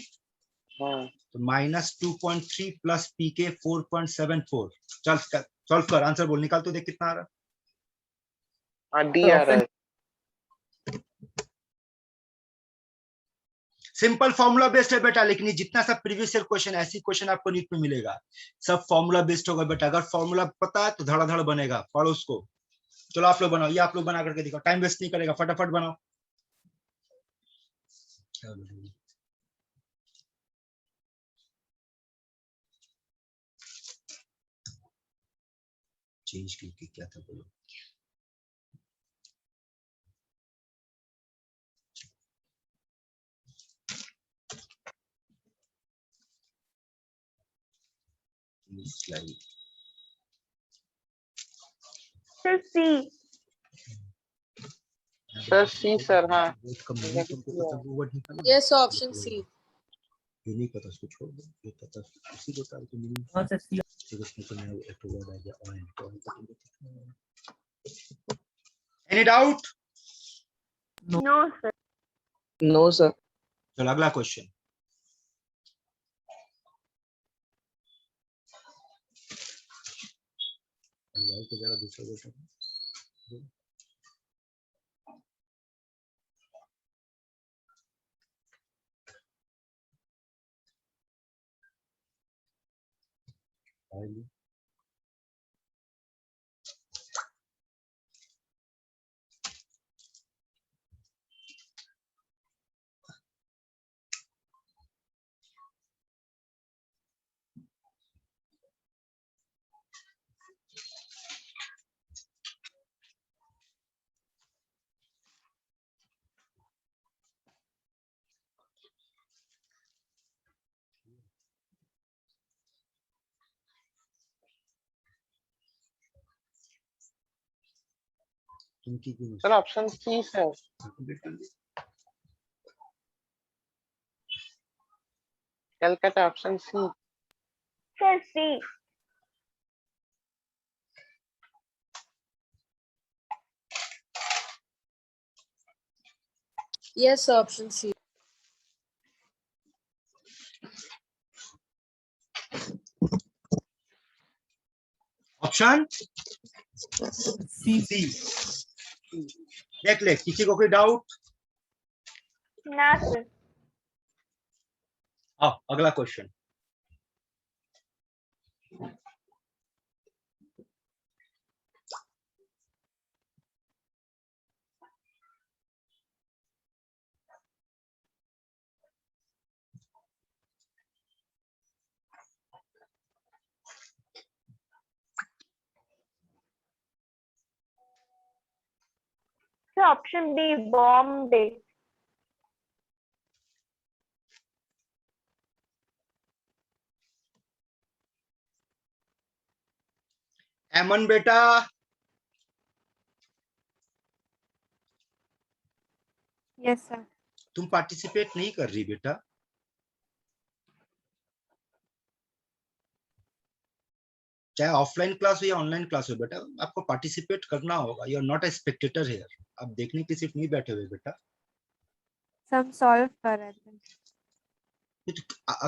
हाँ तो -2.3 प्लस पीके 4.74। चल सॉल्व कर, आंसर बोल, निकाल तो देख कितना आ रहा। डी आ रहा है। सिंपल फॉर्मूला बेस्ड है बेटा, लेकिन ये जितना सब प्रीवियस ईयर क्वेश्चन, ऐसी क्वेश्चन आपको नीट में मिलेगा, सब फॉर्मूला बेस्ड होगा बेटा। अगर फॉर्मूला पता है तो धड़ाधड़ बनेगा, पढ़ो उसको। चलो आप लोग बनाओ, ये आप लोग बना करके दिखाओ, टाइम वेस्ट नहीं करेगा, फटाफट बनाओ। चेंज क्योंकि क्या था बोलो। स्लाइड सर सी। सर सी सर, हाँ तुमको पता वो वर्ड निकालना? Yes, option C. ये नहीं पता उसको छोड़ दो, ये पता उसी को तार के मीनिंग कौन सा सी? उसमें तो नया एक वर्ड आ गया on. Any doubt? No sir. No sir. चलो अगला क्वेश्चन। को जरा दूसरा question. Sir option C sir. Calcutta option C. Sir C. Yes, option C. Option C. C. देख ले, किसी को कोई डाउट? ना सर। आओ अगला question. Sir option B Bombay. एमन बेटा, Yes, sir. तुम पार्टिसिपेट नहीं कर रही बेटा। चाहे ऑफलाइन क्लास हो या ऑनलाइन क्लास हो बेटा, आपको पार्टिसिपेट करना होगा। You are not a spectator here. आप देखने के सिर्फ नहीं बैठे हुए बेटा। Some solve कर रहे थे।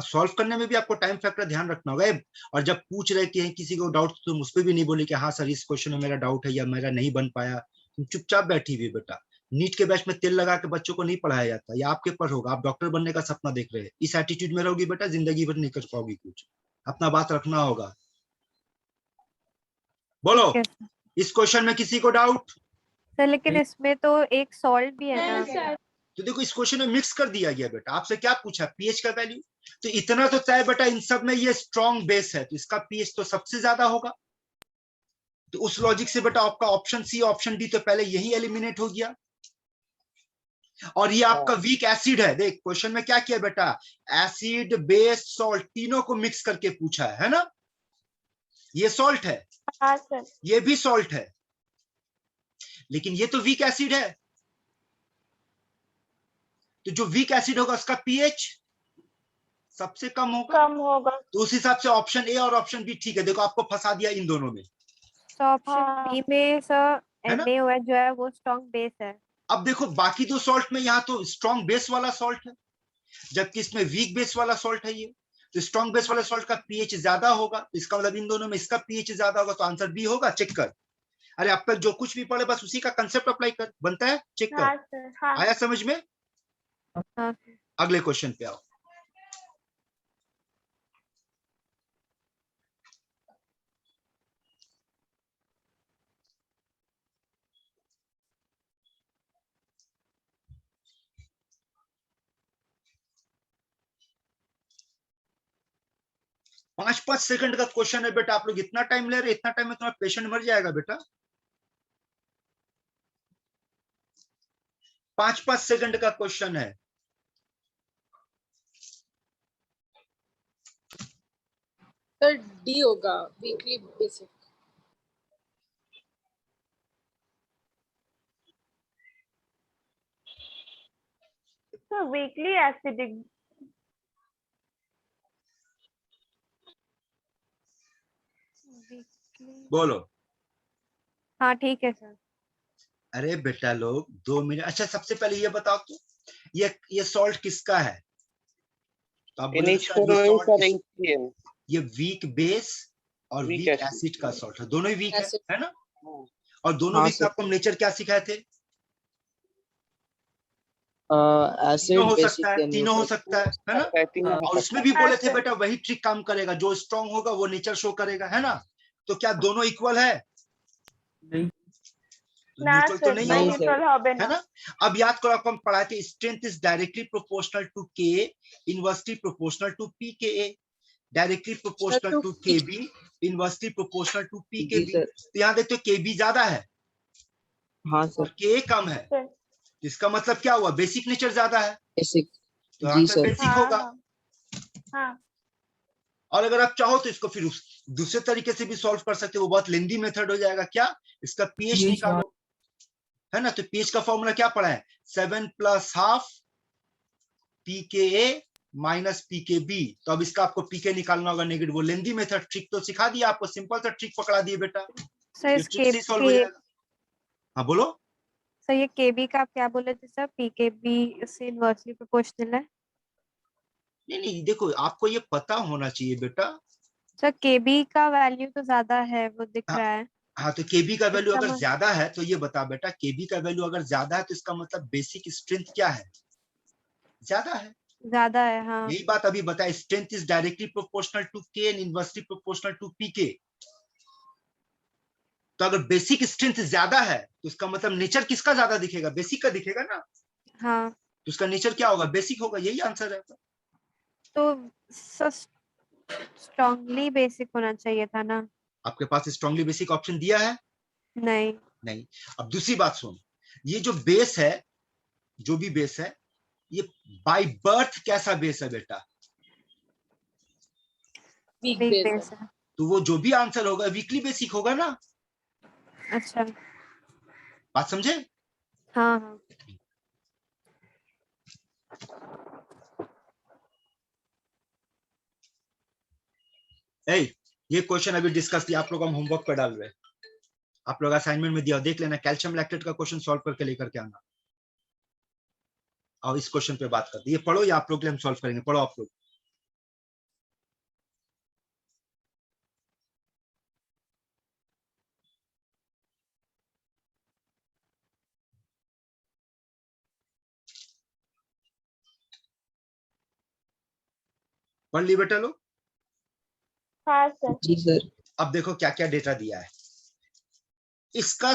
सॉल्व करने में भी आपको टाइम फैक्टर ध्यान रखना होगा। और जब पूछ रहे कि किसी को डाउट, तुम उस पर भी नहीं बोले कि हाँ सर इस क्वेश्चन में मेरा डाउट है या मेरा नहीं बन पाया। तुम चुपचाप बैठी हुई बेटा। नीट के बैच में तेल लगा के बच्चों को नहीं पढ़ाया जाता, या आपके पर होगा, आप डॉक्टर बनने का सपना देख रहे हैं, इस एटीट्यूड में रहोगी बेटा जिंदगी भर नहीं कर पाओगी कुछ, अपना बात रखना होगा। बोलो, ठीक है सर। इस क्वेश्चन में किसी को डाउट? सर लेकिन इसमें तो एक सॉल्ट भी है ना। तो देखो इस क्वेश्चन में मिक्स कर दिया गया बेटा, आपसे क्या पूछा, पीएच का वैल्यू, तो इतना तो तय बेटा इन सब में ये स्ट्रॉन्ग बेस है, तो इसका पीएच तो सबसे ज्यादा होगा। तो उस लॉजिक से बेटा आपका ऑप्शन सी ऑप्शन डी तो पहले यही एलिमिनेट हो गया। और ये आपका वीक एसिड है, देख क्वेश्चन में क्या किया बेटा, एसिड बेस सॉल्ट तीनों को मिक्स करके पूछा है ना। ये सॉल्ट है, हाँ सर। ये भी सॉल्ट है, लेकिन ये तो वीक एसिड है। तो जो वीक एसिड होगा उसका पीएच सबसे कम होगा, कम होगा। तो उस हिसाब से ऑप्शन ए और ऑप्शन बी ठीक है। देखो आपको फंसा दिया इन दोनों में, तो ऑप्शन बी में सर है ना। NaOH जो है वो स्ट्रॉन्ग बेस है। अब देखो बाकी दो सॉल्ट में यहाँ तो स्ट्रॉन्ग बेस वाला सॉल्ट है, जबकि इसमें वीक बेस वाला सॉल्ट है ये, तो स्ट्रॉन्ग बेस वाले सॉल्ट का पीएच ज्यादा होगा, तो इसका मतलब इन दोनों में इसका पीएच ज्यादा होगा, तो आंसर बी होगा। चेक कर, अरे अब तक जो कुछ भी पढ़े बस उसी का कंसेप्ट अप्लाई कर, बनता है। चेक हाँ कर, सर। हाँ आया समझ में? हाँ। अगले क्वेश्चन पे आओ। पांच 5 सेकंड का क्वेश्चन है बेटा, आप लोग इतना टाइम ले रहे, इतना टाइम में तुम्हारा पेशेंट मर जाएगा बेटा। 5 सेकंड का क्वेश्चन है। सर डी होगा, weekly basic. Sir weakly acidic. बोलो। हाँ ठीक है सर। अरे बेटा लोग 2 मिनट, अच्छा सबसे पहले ये बताओ तो ये सॉल्ट किसका है? तो आप बोलेंगे सर ये सॉल्ट ये वीक बेस और वीक एसिड का सॉल्ट है, दोनों ही वीक है ना। और दोनों हाँ वीक में आपको नेचर क्या सिखाए थे? एसिड तीनों हो बेसिक सकता है, तीनों हो सकता है ना। हाँ, और उसमें भी हाँ बोले थे सर। बेटा वही ट्रिक काम करेगा, जो स्ट्रांग होगा वो नेचर शो करेगा, है ना। तो क्या दोनों इक्वल है? नहीं तो ना न्यूट्रल तो सर, नहीं नहीं होगा, न्यूट्रल হবে है ना। ना। अब याद करो, आपको हम पढ़ाए थे strength is directly proportional to K, inversely proportional to P K A, directly proportional to K B, inversely proportional to P K G B. Sir. तो यहाँ देखते हो के बी ज्यादा है हाँ और सर, के कम है, सर। तो इसका मतलब क्या हुआ, बेसिक नेचर ज्यादा है, बेसिक। तो जी आंसर सर। बेसिक हाँ होगा। हाँ हाँ। और अगर आप चाहो तो इसको फिर दूसरे तरीके से भी सॉल्व कर सकते हो, वो बहुत लेंदी मेथड हो जाएगा। क्या? इसका पीएच pH निकालो, है ना। तो पीएच का फॉर्मूला क्या पढ़ा है, 7 + ½ pKa माइनस pKb। तो अब इसका आपको पीके निकालना होगा नेगेटिव, वो लेंदी मेथड, ट्रिक तो सिखा दिया आपको, सिंपल सा ट्रिक पकड़ा दिए बेटा, सर ये इस ट्रिक से सॉल्व हो जाएगा। हाँ बोलो। सर ये KB का आप क्या बोले थे सर, PKB से इनवर्सली प्रोपोर्शनल है। नहीं नहीं देखो, आपको ये पता होना चाहिए बेटा। सर KB का वैल्यू तो ज्यादा है, वो दिख हाँ, रहा है। हाँ तो केबी का वैल्यू इसका अगर ज्यादा है तो ये बता बेटा, केबी का वैल्यू अगर ज्यादा है तो इसका मतलब बेसिक स्ट्रेंथ क्या है, ज्यादा है। ज्यादा है हाँ। यही बात अभी बताया, strength is directly proportional to K and inversely proportional to pK. तो अगर बेसिक स्ट्रेंथ ज्यादा है तो इसका मतलब नेचर किसका ज्यादा दिखेगा, बेसिक का दिखेगा ना। हाँ तो उसका नेचर क्या होगा, बेसिक होगा, यही आंसर है। तो स्ट्रांगली बेसिक होना चाहिए था ना। आपके पास स्ट्रांगली बेसिक ऑप्शन दिया है? नहीं। नहीं। अब दूसरी बात सुन, ये जो बेस है, जो भी बेस है, ये बाय बर्थ कैसा बेस है बेटा, वीक वीक बेस बेस है। है। तो वो जो भी आंसर होगा वीकली बेसिक होगा ना। अच्छा। बात समझे? हाँ हाँ। ए, ये क्वेश्चन अभी डिस्कस किया, आप लोग हम होमवर्क पर डाल रहे हैं, आप लोग असाइनमेंट में दिया, देख लेना, कैल्शियम लैक्टेट का क्वेश्चन सॉल्व करके लेकर के आना। और इस क्वेश्चन पे बात करते, ये पढ़ो या आप लोग के लिए हम सॉल्व करेंगे, पढ़ो आप लोग। पढ़ ली बेटा लोग? हाँ सर। जी सर। अब देखो क्या क्या डेटा दिया है। इसका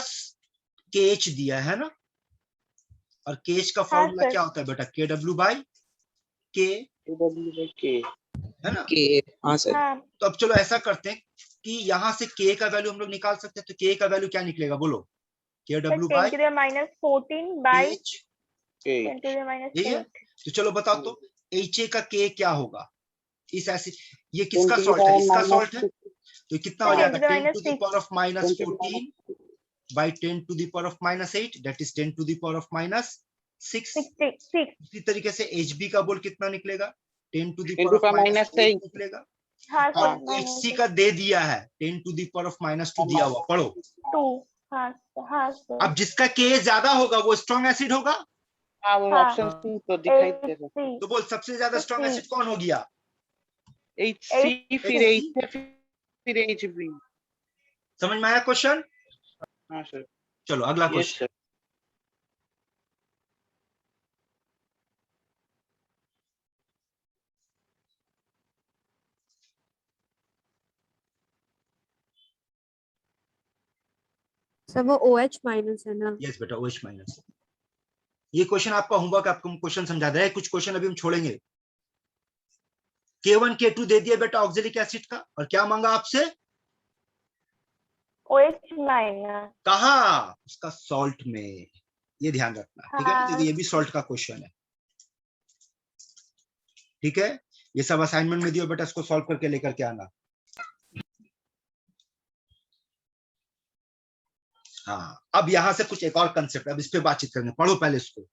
केएच दिया है ना, और केएच का फॉर्मूला सर। क्या होता है बेटा? KW बाई के, के है ना? के हाँ सर। हाँ तो अब चलो ऐसा करते हैं कि यहाँ से के का वैल्यू हम लोग निकाल सकते हैं। तो के का वैल्यू क्या निकलेगा बोलो? KW by -14 by KH, 10 to the minus यही है। 8। तो चलो बताओ तो HA का के क्या होगा इस ऐसे? ये किसका सॉल्ट है? इसका सॉल्ट है। तो ये कितना हो तो जाएगा? 10 to the 10 to the minus power of minus 14 by 10 to the power of minus 8, that is 10 to the power of minus 6। 66। इसी तरीके से HB का बोल कितना निकलेगा? 10 to the 10 power to of the minus minus 8 8 निकलेगा। हाँ और सर HC का दे दिया है 10 to the power of minus 2 दिया हुआ, पढ़ो। 2। हाँ हाँ सर। अब जिसका के ज्यादा होगा वो स्ट्रॉन्ग एसिड होगा। हाँ वो हाँ। ऑप्शन सी तो दिखाई दे रहा है। तो बोल सबसे ज्यादा स्ट्रॉन्ग HC। एसिड कौन हो गया? HC फिर HC। HF फिर HB। समझ में आया क्वेश्चन? हाँ सर। चलो अगला यस क्वेश्चन। सर। सर वो OH माइनस है ना? यस बेटा OH माइनस। ये क्वेश्चन आपका होमवर्क, आपको क्वेश्चन समझा दे रहा है। कुछ क्वेश्चन अभी हम छोड़ेंगे। K1 K2 दे दिया बेटा ऑक्जेलिक एसिड का, और क्या मांगा आपसे? OH minus. कहा? उसका सॉल्ट में। ये ध्यान रखना, ठीक है ना? क्योंकि ये भी सॉल्ट का क्वेश्चन है, ठीक है? ये सब असाइनमेंट में दियो बेटा, इसको सॉल्व करके लेकर के आना। हाँ, अब यहां से कुछ एक और कंसेप्ट, अब इस पे बातचीत करेंगे। पढ़ो पहले इसको।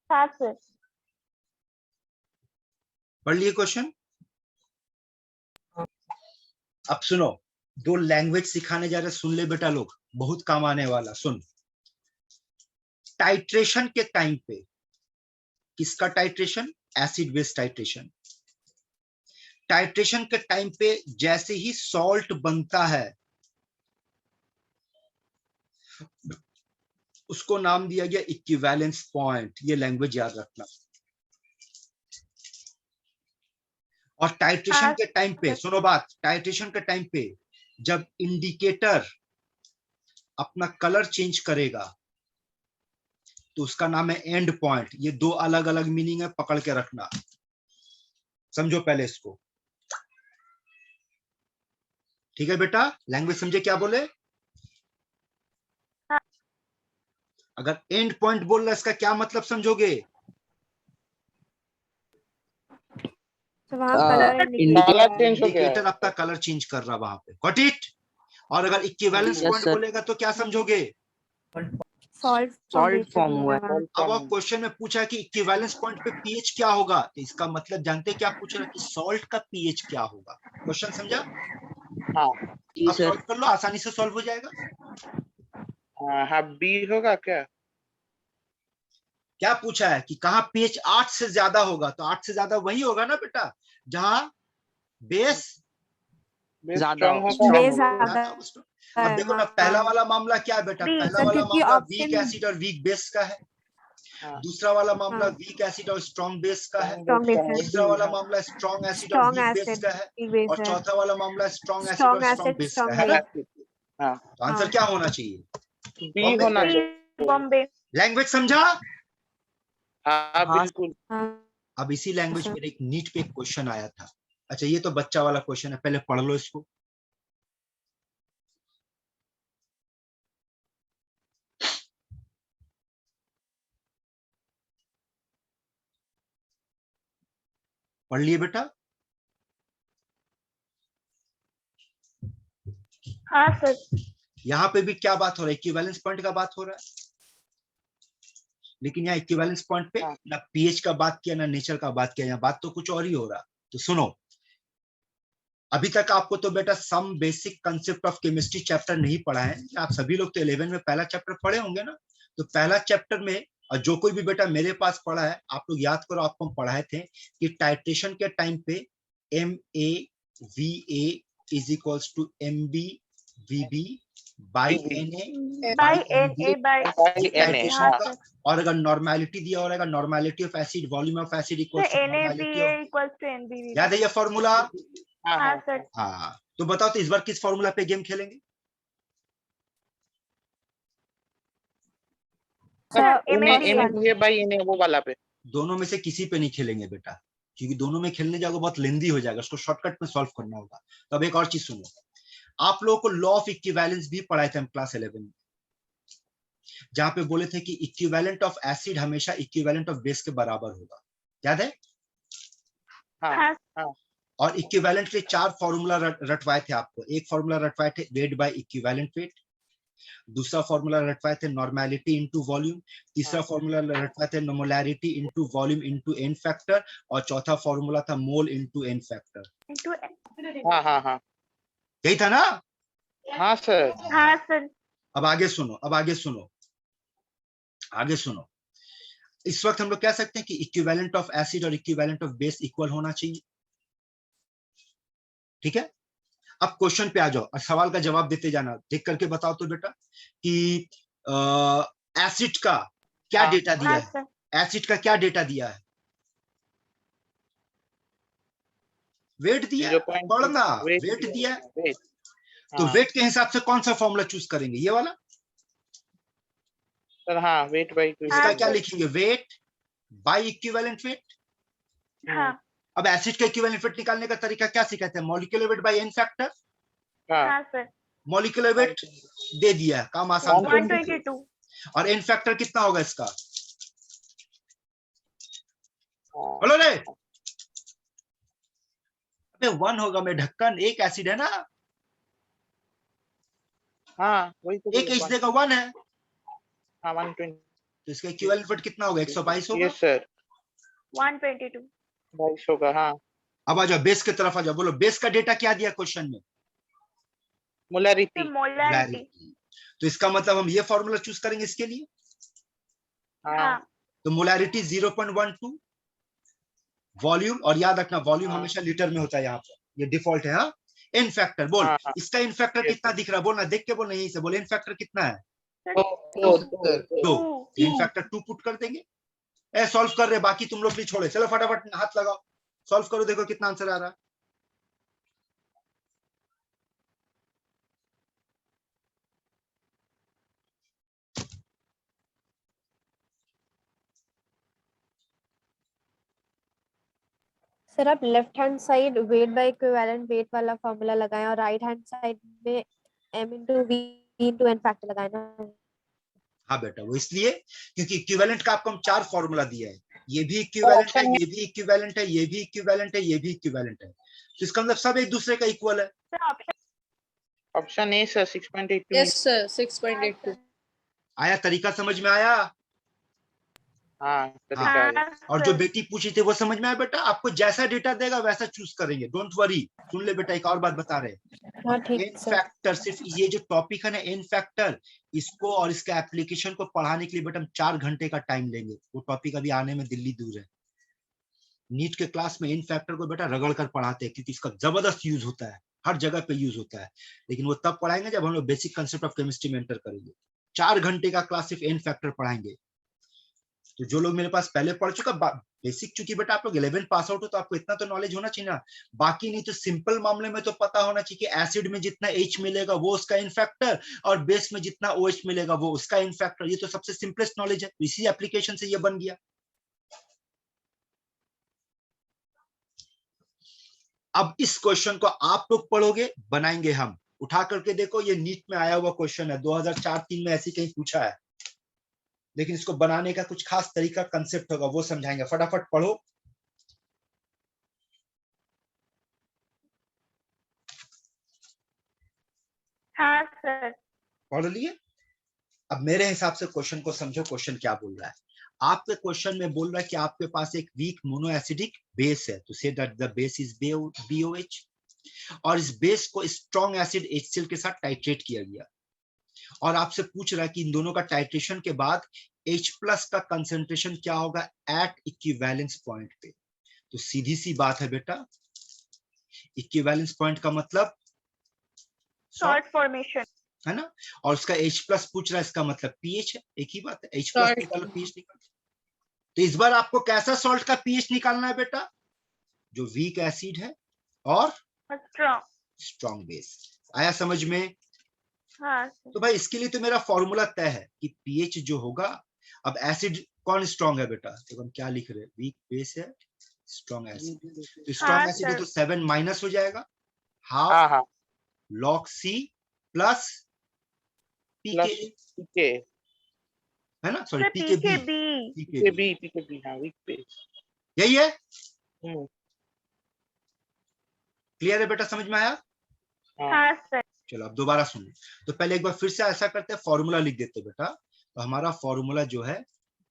हाँ सर। पढ़ लिए क्वेश्चन? अब सुनो, दो लैंग्वेज सिखाने जा रहे, सुन ले बेटा लोग, बहुत काम आने वाला। सुन, टाइट्रेशन के टाइम पे, किसका titration? Acid base titration. Titration के टाइम पे जैसे ही सॉल्ट बनता है, उसको नाम दिया गया इक्विवेलेंस पॉइंट। ये लैंग्वेज याद रखना। और टाइट्रेशन के टाइम पे, सुनो बात, टाइट्रेशन के टाइम पे जब इंडिकेटर अपना कलर चेंज करेगा तो उसका नाम है एंड पॉइंट। ये दो अलग अलग मीनिंग है, पकड़ के रखना। समझो पहले इसको, ठीक है बेटा? लैंग्वेज समझे क्या बोले? अगर एंड पॉइंट बोल रहा है, इसका क्या मतलब समझोगे? तो वहाँ कलर इंडिकेटर अपना कलर चेंज कर रहा वहां पे, गॉट इट? और अगर इक्विवेलेंस Yes, पॉइंट sir. बोलेगा तो क्या समझोगे? सॉल्ट सॉल्ट फॉर्म हुआ है। अब आप क्वेश्चन में पूछा कि इक्विवेलेंस पॉइंट पे पीएच क्या होगा, तो इसका मतलब जानते हैं क्या पूछ रहा है? कि सॉल्ट का पीएच क्या होगा। क्वेश्चन समझा? हाँ जी अब सर। सॉल्व कर लो, आसानी से सॉल्व हो जाएगा। हाँ बी होगा क्या? क्या पूछा है कि कहाँ पीएच 8 से ज्यादा होगा? तो 8 से ज्यादा वही होगा ना बेटा जहां बेस ज्यादा बेस ज्यादा ज्यादा होगा। अब देखो ना, पहला वाला मामला क्या है बेटा? Weak, पहला सर, वाला क्योंकि मामला option- वीक एसिड और वीक बेस का है। हाँ। दूसरा वाला मामला हाँ। वीक एसिड और स्ट्रॉन्ग बेस का है। स्ट्रॉन्ग बेस है, तीसरा वाला मामला स्ट्रॉन्ग एसिड और स्ट्रॉन्ग वीक बेस एसिड का है। बेस और है, चौथा वाला मामला स्ट्रॉन्ग एसिड और स्ट्रॉन्ग स्ट्रॉन्ग एसिड बेस का स्ट्रॉन्ग है ना? बेस। हाँ तो आंसर हाँ। क्या होना चाहिए? बी होना B, चाहिए। बॉम्बे। लैंग्वेज समझा? हाँ बिल्कुल। हाँ अब इसी लैंग्वेज सर। पे एक नीट पे एक क्वेश्चन आया था। अच्छा, ये तो बच्चा वाला क्वेश्चन है, पहले पढ़ लो इसको। पढ़ लिए बेटा? हाँ सर। यहाँ पे भी क्या बात हो रहा है? इक्विवेलेंस पॉइंट का बात हो रहा है। लेकिन यहाँ इक्विवेलेंस पॉइंट पे ना पीएच का बात किया, ना नेचर का बात किया। यहाँ बात तो कुछ और ही हो रहा। तो सुनो, अभी तक आपको तो बेटा some basic concept of chemistry chapter नहीं पढ़ा है। आप सभी लोग तो 11 में पहला चैप्टर पढ़े होंगे ना। तो पहला चैप्टर में, और जो कोई भी बेटा मेरे पास पढ़ा है, आप लोग याद करो, आपको हम पढ़ाए थे कि टाइट्रेशन के टाइम पे MaVa is equals to MbVb by Na by MB Na by titration हाँ का। सर, और अगर नॉर्मेलिटी दिया हो रहेगा, normality of acid, volume of acid equals to normality NaVa of, equals to NbVb। याद है ये फॉर्मूला? हाँ हाँ हाँ सर, हाँ, तो बताओ तो इस बार किस फॉर्मूला पे गेम खेलेंगे? सर इन्हें MaVa। ये भाई इन्हें वो वाला पे। दोनों में से किसी पे नहीं खेलेंगे बेटा, क्योंकि दोनों में खेलने जाओगे बहुत लेंदी हो जाएगा, उसको शॉर्टकट में सॉल्व करना होगा। तो अब एक और चीज सुनो, आप लोगों को लॉ ऑफ इक्विवेलेंस भी पढ़ाए थे हम क्लास 11 में, जहां पे बोले थे कि इक्विवेलेंट ऑफ एसिड हमेशा इक्विवेलेंट ऑफ बेस के बराबर होगा, याद है? हाँ हाँ और इक्विवेलेंट के 4 फॉर्मूला रटवाए थे आपको। एक फॉर्मूला रटवाए थे वेट बाय इक्विवेलेंट वेट, दूसरा फॉर्मूला रटवाए थे नॉर्मेलिटी इनटू वॉल्यूम, तीसरा फॉर्मूला रटवाए थे molarity into volume into N factor, और चौथा फॉर्मूला था mole into N factor. into हाँ हाँ हाँ यही था ना? हाँ सर। हाँ सर। अब आगे सुनो, अब आगे सुनो, आगे सुनो। इस वक्त हम लोग कह सकते हैं कि इक्विवेलेंट ऑफ एसिड और इक्विवेलेंट ऑफ बेस इक्वल होना चाहिए, ठीक है? अब क्वेश्चन पे आ जाओ और सवाल का जवाब देते जाना। देख करके बताओ तो बेटा कि एसिड का क्या हाँ। डेटा दिया हाँ है? सर, एसिड का क्या डेटा दिया है? वेट दिया है, 0.2 पढ़ना, वेट वेट दिया है। वेट। तो हाँ वेट के हिसाब से कौन सा फॉर्मूला चूज करेंगे? ये वाला? सर, हाँ वेट बाई इसका क्या लिखेंगे? Wait by equivalent wait. हाँ अब एसिड का इक्विवेलेंट वेट निकालने का तरीका क्या सिखाते हैं? Molecular weight by N factor. हाँ हाँ सर। मॉलिक्यूलर वेट दे दिया है, काम आसान कर दिया। 122। और एन फैक्टर कितना होगा इसका? बोलो रे। अबे 1 होगा मैं ढक्कन, एक एसिड है ना, हाँ वही तो एक एच देगा 1 है, हाँ 120। तो इसका इक्विवेलेंट वेट कितना होगा? 122 होगा। Yes sir, 122। 22 होगा। हाँ अब आ जाओ बेस की तरफ आ जाओ, बोलो बेस का डेटा क्या दिया क्वेश्चन में? मोलैरिटी। तो मोलैरिटी। मोलैरिटी। तो इसका मतलब हम ये फॉर्मूला चूज करेंगे इसके लिए। हाँ हाँ तो मोलैरिटी 0.12, वॉल्यूम, और याद रखना वॉल्यूम हाँ। हमेशा लीटर में होता है, यहाँ पर ये डिफॉल्ट है। हाँ, इन फैक्टर बोल, हाँ, हाँ। इसका इन फैक्टर Yes, कितना sir. दिख रहा है? बोलना, देख के बोलना, यही से बोले इन फैक्टर कितना है? दो। 2। इन फैक्टर 2 पुट कर देंगे। ए सॉल्व कर रहे, बाकी तुम लोग नहीं छोड़े, चलो फटाफट हाथ लगाओ, सॉल्व करो, देखो कितना आंसर आ रहा है। सर आप left hand side wait by equivalent wait वाला फॉर्मूला लगाएं और राइट हैंड साइड में m into v into n factor लगाएं ना। हाँ बेटा, वो इसलिए क्योंकि इक्विवेलेंट का आपको हम 4 फॉर्मूला दिया है। ये भी इक्विवेलेंट है, ये भी इक्विवेलेंट है, ये भी इक्विवेलेंट है, ये भी इक्विवेलेंट है। तो इसका मतलब सब एक दूसरे का इक्वल है। Sir option. Option A sir 6.82। Yes, sir. 6.82. आया? तरीका समझ में आया? हाँ तरीका है। हाँ और जो सर। बेटी पूछी थी वो समझ में आया बेटा? आपको जैसा डेटा देगा वैसा चूज करेंगे, डोंट वरी। सुन ले बेटा, एक और बात बता रहे हैं। हाँ ठीक एन सर। फैक्टर, सिर्फ ये जो टॉपिक है ना एन फैक्टर, इसको और इसके एप्लीकेशन को पढ़ाने के लिए बेटा हम 4 घंटे का टाइम लेंगे। वो टॉपिक अभी आने में दिल्ली दूर है। नीट के क्लास में एन फैक्टर को बेटा रगड़ कर पढ़ाते हैं, क्योंकि इसका जबरदस्त यूज होता है, हर जगह पे यूज होता है। लेकिन वो तब पढ़ाएंगे जब हम लोग बेसिक कंसेप्ट ऑफ केमिस्ट्री में एंटर करेंगे। 4 घंटे का क्लास सिर्फ एन फैक्टर पढ़ाएंगे। तो जो लोग मेरे पास पहले पढ़ चुका बेसिक, चूंकि बेटा आप लोग 11 पास आउट हो तो आपको इतना तो नॉलेज होना चाहिए ना। बाकी नहीं तो सिंपल मामले में तो पता होना चाहिए कि एसिड में जितना H मिलेगा वो उसका इन फैक्टर, और बेस में जितना OH मिलेगा वो उसका इन फैक्टर। ये तो सबसे सिंपलेस्ट नॉलेज है, इसी एप्लीकेशन से ये बन गया। अब इस क्वेश्चन को आप लोग पढ़ोगे, बनाएंगे हम। उठा करके देखो, ये नीट में आया हुआ क्वेश्चन है, 2004-3 में ऐसी कहीं पूछा है। लेकिन इसको बनाने का कुछ खास तरीका, कंसेप्ट होगा, वो समझाएंगे। फटाफट पढ़ो। हाँ सर। पढ़ लिए? अब मेरे हिसाब से क्वेश्चन को समझो, क्वेश्चन क्या बोल रहा है। आपके क्वेश्चन में बोल रहा है कि आपके पास एक वीक मोनो एसिडिक बेस है, तो say that the base is BOH। और इस बेस को स्ट्रॉन्ग एसिड HCl के साथ टाइट्रेट किया गया और आपसे पूछ रहा है कि इन दोनों का टाइट्रेशन के बाद H+ का कंसंट्रेशन क्या होगा एट इक्विवेलेंस पॉइंट पे। तो सीधी सी बात है बेटा, इक्विवेलेंस पॉइंट का मतलब शॉर्ट फॉर्मेशन है ना, और उसका H+ पूछ रहा है, इसका मतलब pH है। एक ही बात है, H+ Salt. निकालो, pH निकालो। तो इस बार आपको कैसा सॉल्ट का pH निकालना है बेटा, जो वीक एसिड है और स्ट्रॉन्ग। Strong base. आया समझ में? हाँ सर। तो भाई इसके लिए तो मेरा फॉर्मूला तय है कि pH जो होगा, अब एसिड कौन स्ट्रॉन्ग है बेटा, तो हम क्या लिख रहे हैं, वीक बेस है स्ट्रॉन्ग एसिड। तो स्ट्रॉन्ग हाँ एसिड है सर। तो 7 माइनस हो जाएगा, हाफ हाँ हाँ log C plus plus pK, पीके है ना, सॉरी सर pKb, पीके बी। पीके हाँ वीक पेज। यही है। हम्म, क्लियर है बेटा, समझ में आया? हाँ हाँ सर। चलो अब दोबारा सुनो। तो पहले एक बार फिर से ऐसा करते हैं, फॉर्मूला लिख देते बेटा। तो हमारा फॉर्मूला जो है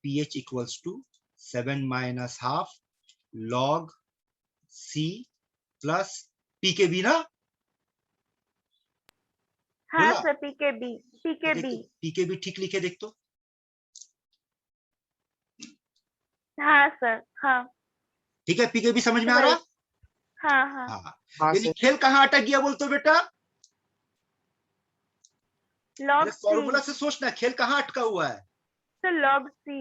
pH equals to 7 minus half log C plus pKb ना, हाँ बोला? सर पीके तो देख बी। तो pKb ठीक लिखे देख तो। हाँ सर। हाँ ठीक है, pKb समझ में आ वही। रहा? हाँ हाँ हाँ। हाँ यानी सर। खेल कहाँ अटक गया बोलते बेटा? Log formula C. से सोचना, खेल कहाँ अटका हुआ है? Sir log c.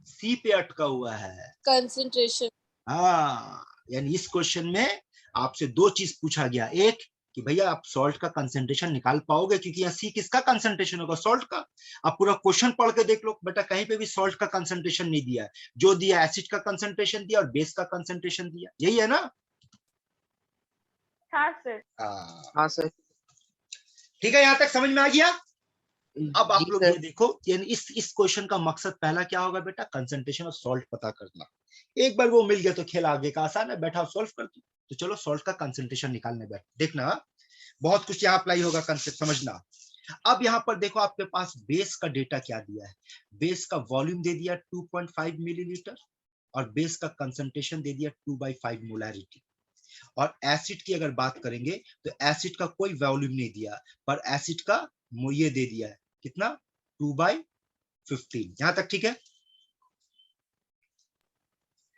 C पे अटका हुआ है। Concentration. हाँ, यानी इस क्वेश्चन में आपसे दो चीज पूछा गया, एक कि भैया आप सॉल्ट का कंसंट्रेशन निकाल पाओगे, क्योंकि यहाँ सी किसका कंसंट्रेशन होगा, सॉल्ट का। आप पूरा क्वेश्चन पढ़ के देख लो बेटा, कहीं पे भी सॉल्ट का कंसंट्रेशन नहीं दिया है, जो दिया एसिड का कंसंट्रेशन दिया और बेस का कंसंट्रेशन दिया, यही है ना? हाँ सर। हाँ सर। ठीक है, यहाँ तक समझ में आ गया? अब आप जी लोग सर। ये देखो, यानी इस क्वेश्चन का मकसद पहला क्या होगा बेटा, कंसंट्रेशन ऑफ सॉल्ट पता करना। एक बार वो मिल गया तो खेल आगे का आसान है, बैठा सॉल्व कर दो। तो चलो सॉल्ट का कंसंट्रेशन निकालने बैठ, देखना बहुत कुछ यहाँ अप्लाई होगा, कंसेप्ट समझना। अब यहाँ पर देखो आपके पास बेस का डेटा क्या दिया है, बेस का वॉल्यूम दे दिया 2.5 मिलीलीटर और बेस का कंसंट्रेशन दे दिया 2/5 मोलैरिटी। और एसिड की अगर बात करेंगे तो एसिड का कोई वॉल्यूम नहीं दिया, पर एसिड का ये दे दिया है कितना, 2/15। यहां तक ठीक है?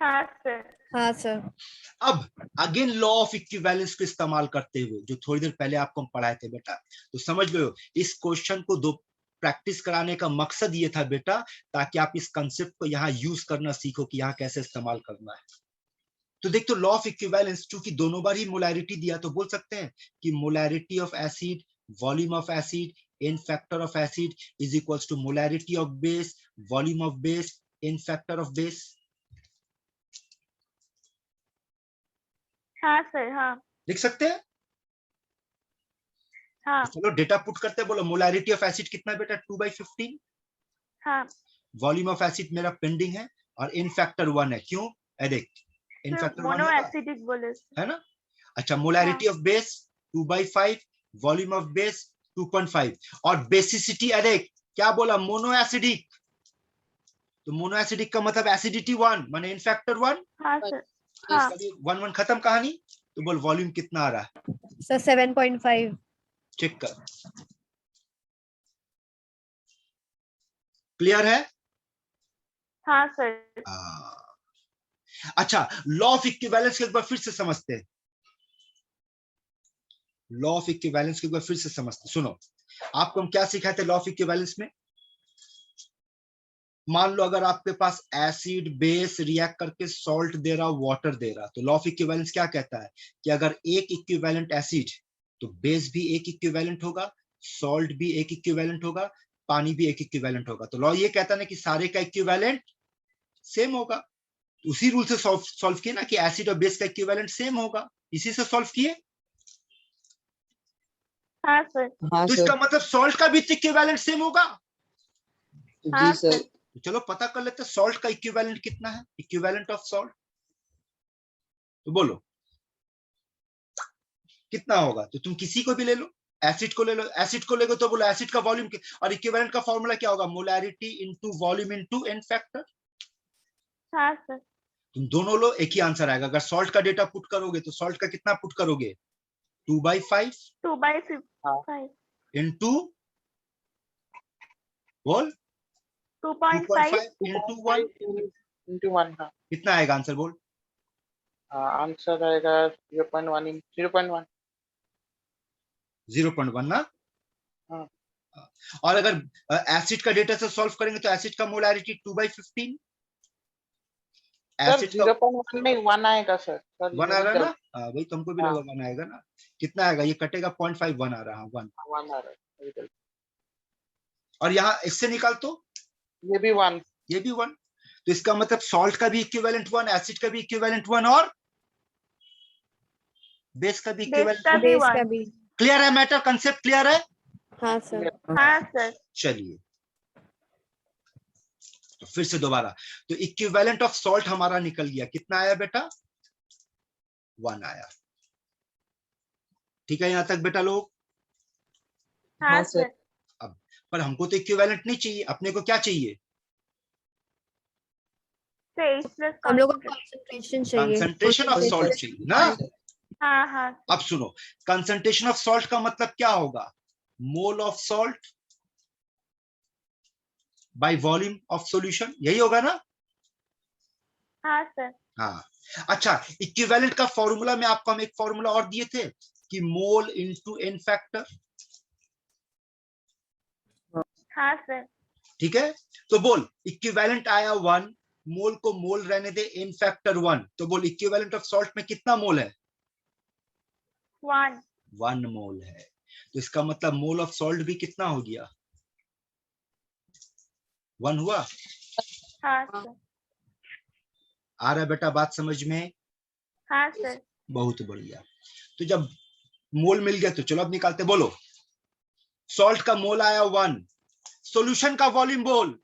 हाँ सर। हाँ सर। अब अगेन लॉ ऑफ इक्विवेलेंस को इस्तेमाल करते हुए, जो थोड़ी देर पहले आपको हम पढ़ाए थे बेटा, तो समझ लो इस क्वेश्चन को दो प्रैक्टिस कराने का मकसद ये था बेटा, ताकि आप इस कंसेप्ट को यहाँ यूज करना सीखो कि यहाँ कैसे इस्तेमाल करना है। तो देख, तो लॉ ऑफ इक्विवेलेंस, चूंकि दोनों बार ही मोलैरिटी दिया, तो बोल सकते हैं कि molarity of acid, volume of acid N factor of acid is equals to molarity of base, volume of base N factor of base. हाँ सर। हाँ लिख सकते हैं? हाँ तो चलो डेटा पुट करते हैं, बोलो मोलैरिटी ऑफ एसिड कितना है बेटा, 2/15। हाँ। वॉल्यूम ऑफ एसिड मेरा पेंडिंग है और इन फैक्टर 1 है, क्यों? देख इन सर फैक्टर 1 मोनो होगा, एसिडिक बोले। है ना? अच्छा, molarity of base 2/5, volume of base 2.5 और बेसिसिटी, अरे क्या बोला, मोनो एसिडिक। तो मोनो एसिडिक का मतलब एसिडिटी 1 माने इन फैक्टर 1। हाँ सर। हाँ 1 खत्म कहानी। तो बोल वॉल्यूम कितना आ रहा है, सर 7.5। चेक कर। क्लियर है? हाँ सर। अच्छा, लॉ ऑफ इक्विवेलेंस को एक बार फिर से समझते हैं, लॉ ऑफ इक्विवेलेंस को एक बार फिर से समझते। सुनो, आपको हम क्या सिखाए थे लॉ ऑफ इक्विवेलेंस में? मान लो अगर आपके पास एसिड बेस रिएक्ट करके सॉल्ट दे रहा, वाटर दे रहा, तो लॉ ऑफ इक्विवेलेंस क्या कहता है कि अगर एक इक्विवेलेंट एसिड, तो बेस भी एक इक्विवेलेंट होगा, सॉल्ट भी एक इक्विवेलेंट होगा, पानी भी एक इक्विवेलेंट होगा। तो लॉ ये कहता है ना कि सारे का इक्विवेलेंट सेम होगा। उसी रूल से सॉल्व किए ना कि एसिड और बेस का इक्विवेलेंट सेम होगा, इसी से सॉल्व किए। हाँ सर। हाँ तो सर। इसका मतलब सॉल्ट का भी इक्विवेलेंट सेम होगा। हाँ जी सर। तो चलो पता कर लेते हैं सॉल्ट का इक्विवेलेंट कितना है, इक्विवेलेंट ऑफ सॉल्ट। तो बोलो कितना होगा, तो तुम किसी को भी ले लो, एसिड को ले लो, एसिड को लेगे तो बोलो एसिड का वॉल्यूम, और इक्विवेलेंट का फॉर्मूला क्या होगा, molarity into volume into N factor. हाँ सर। तुम दोनों लो, एक ही आंसर आएगा। अगर सॉल्ट का डेटा पुट करोगे तो सॉल्ट का कितना पुट करोगे, 2/5 2/5 into बोल 2.5 2.5 into 1 into 1, हाँ कितना आएगा आंसर बोल? आंसर आएगा 0.1 0.1। 0.1 ना? हाँ। और अगर एसिड का डेटा से सॉल्व करेंगे तो एसिड का मोलैरिटी 2/15 सर एसिड का 0.1 में 1 आएगा सर। 1 आ रहा है ना? वही तुमको भी हाँ। लगा 1 आएगा ना? कितना आएगा? ये कटेगा 0.5 1 आ रहा है 1 1 आ रहा है इधर। और यहाँ इससे निकाल तो ये भी 1। ये भी 1 तो इसका मतलब सॉल्ट का भी इक्विवेलेंट 1 एसिड का भी इक्विवेलेंट 1 और बेस का भी बेस इक्विवेलेंट का 1। भी बेस का 1। भी। क्लियर है मैटर? कंसेप्ट क्लियर है? हाँ सर। हाँ सर। चलिए तो फिर से दोबारा तो इक्विवेलेंट ऑफ सॉल्ट हमारा निकल गया। कितना आया बेटा? 1 आया। ठीक है यहां तक बेटा लोग? हाँ हाँ, सर। सर। पर हमको तो इक्विवेलेंट नहीं चाहिए, अपने को क्या चाहिए? H plus हम लोग को concentration। कंसंट्रेशन चाहिए। कंसंट्रेशन ऑफ सॉल्ट चाहिए ना? हाँ हाँ अब सुनो, कंसंट्रेशन ऑफ सॉल्ट का मतलब क्या होगा? Mole of salt by volume of solution, यही होगा ना? हाँ सर। हाँ अच्छा, इक्विवेलेंट का फॉर्मूला में आपको हम एक फॉर्मूला और दिए थे कि मोल इनटू एन फैक्टर। हाँ सर। ठीक है तो बोल इक्विवेलेंट आया 1, मोल को मोल रहने दे, एन फैक्टर 1, तो बोल इक्विवेलेंट ऑफ सॉल्ट में कितना मोल है? 1। 1 मोल है। तो इसका मतलब मोल ऑफ सॉल्ट भी कितना हो गया? 1 हुआ। हाँ सर। आ रहा है बेटा बात समझ में? हाँ सर। बहुत बढ़िया। तो जब मोल मिल गया तो चलो अब निकालते। बोलो सॉल्ट का मोल आया 1, सॉल्यूशन का वॉल्यूम बोल।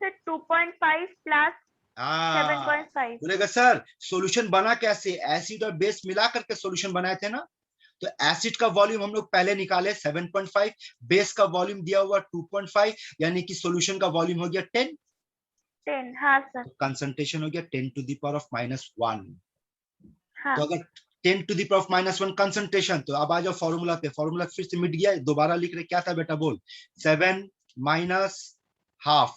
Sir 2.5 plus 7.5। बोलेगा सर सॉल्यूशन बना कैसे? एसिड और बेस मिला करके सॉल्यूशन बनाए थे ना? तो एसिड का वॉल्यूम हम लोग पहले निकाले 7.5, बेस का वॉल्यूम दिया हुआ 2.5, यानी कि सॉल्यूशन का वॉल्यूम हो गया 10। 10 हाँ सर। तो कंसंट्रेशन हो गया 10 टू द पावर ऑफ -1। हाँ। तो अगर 10 to the power of -1 concentration, तो अब आ जाओ फॉर्मूला पे। फॉर्मूला फिर से मिट गया, दोबारा लिख रहे। क्या था बेटा बोल? 7 माइनस हाफ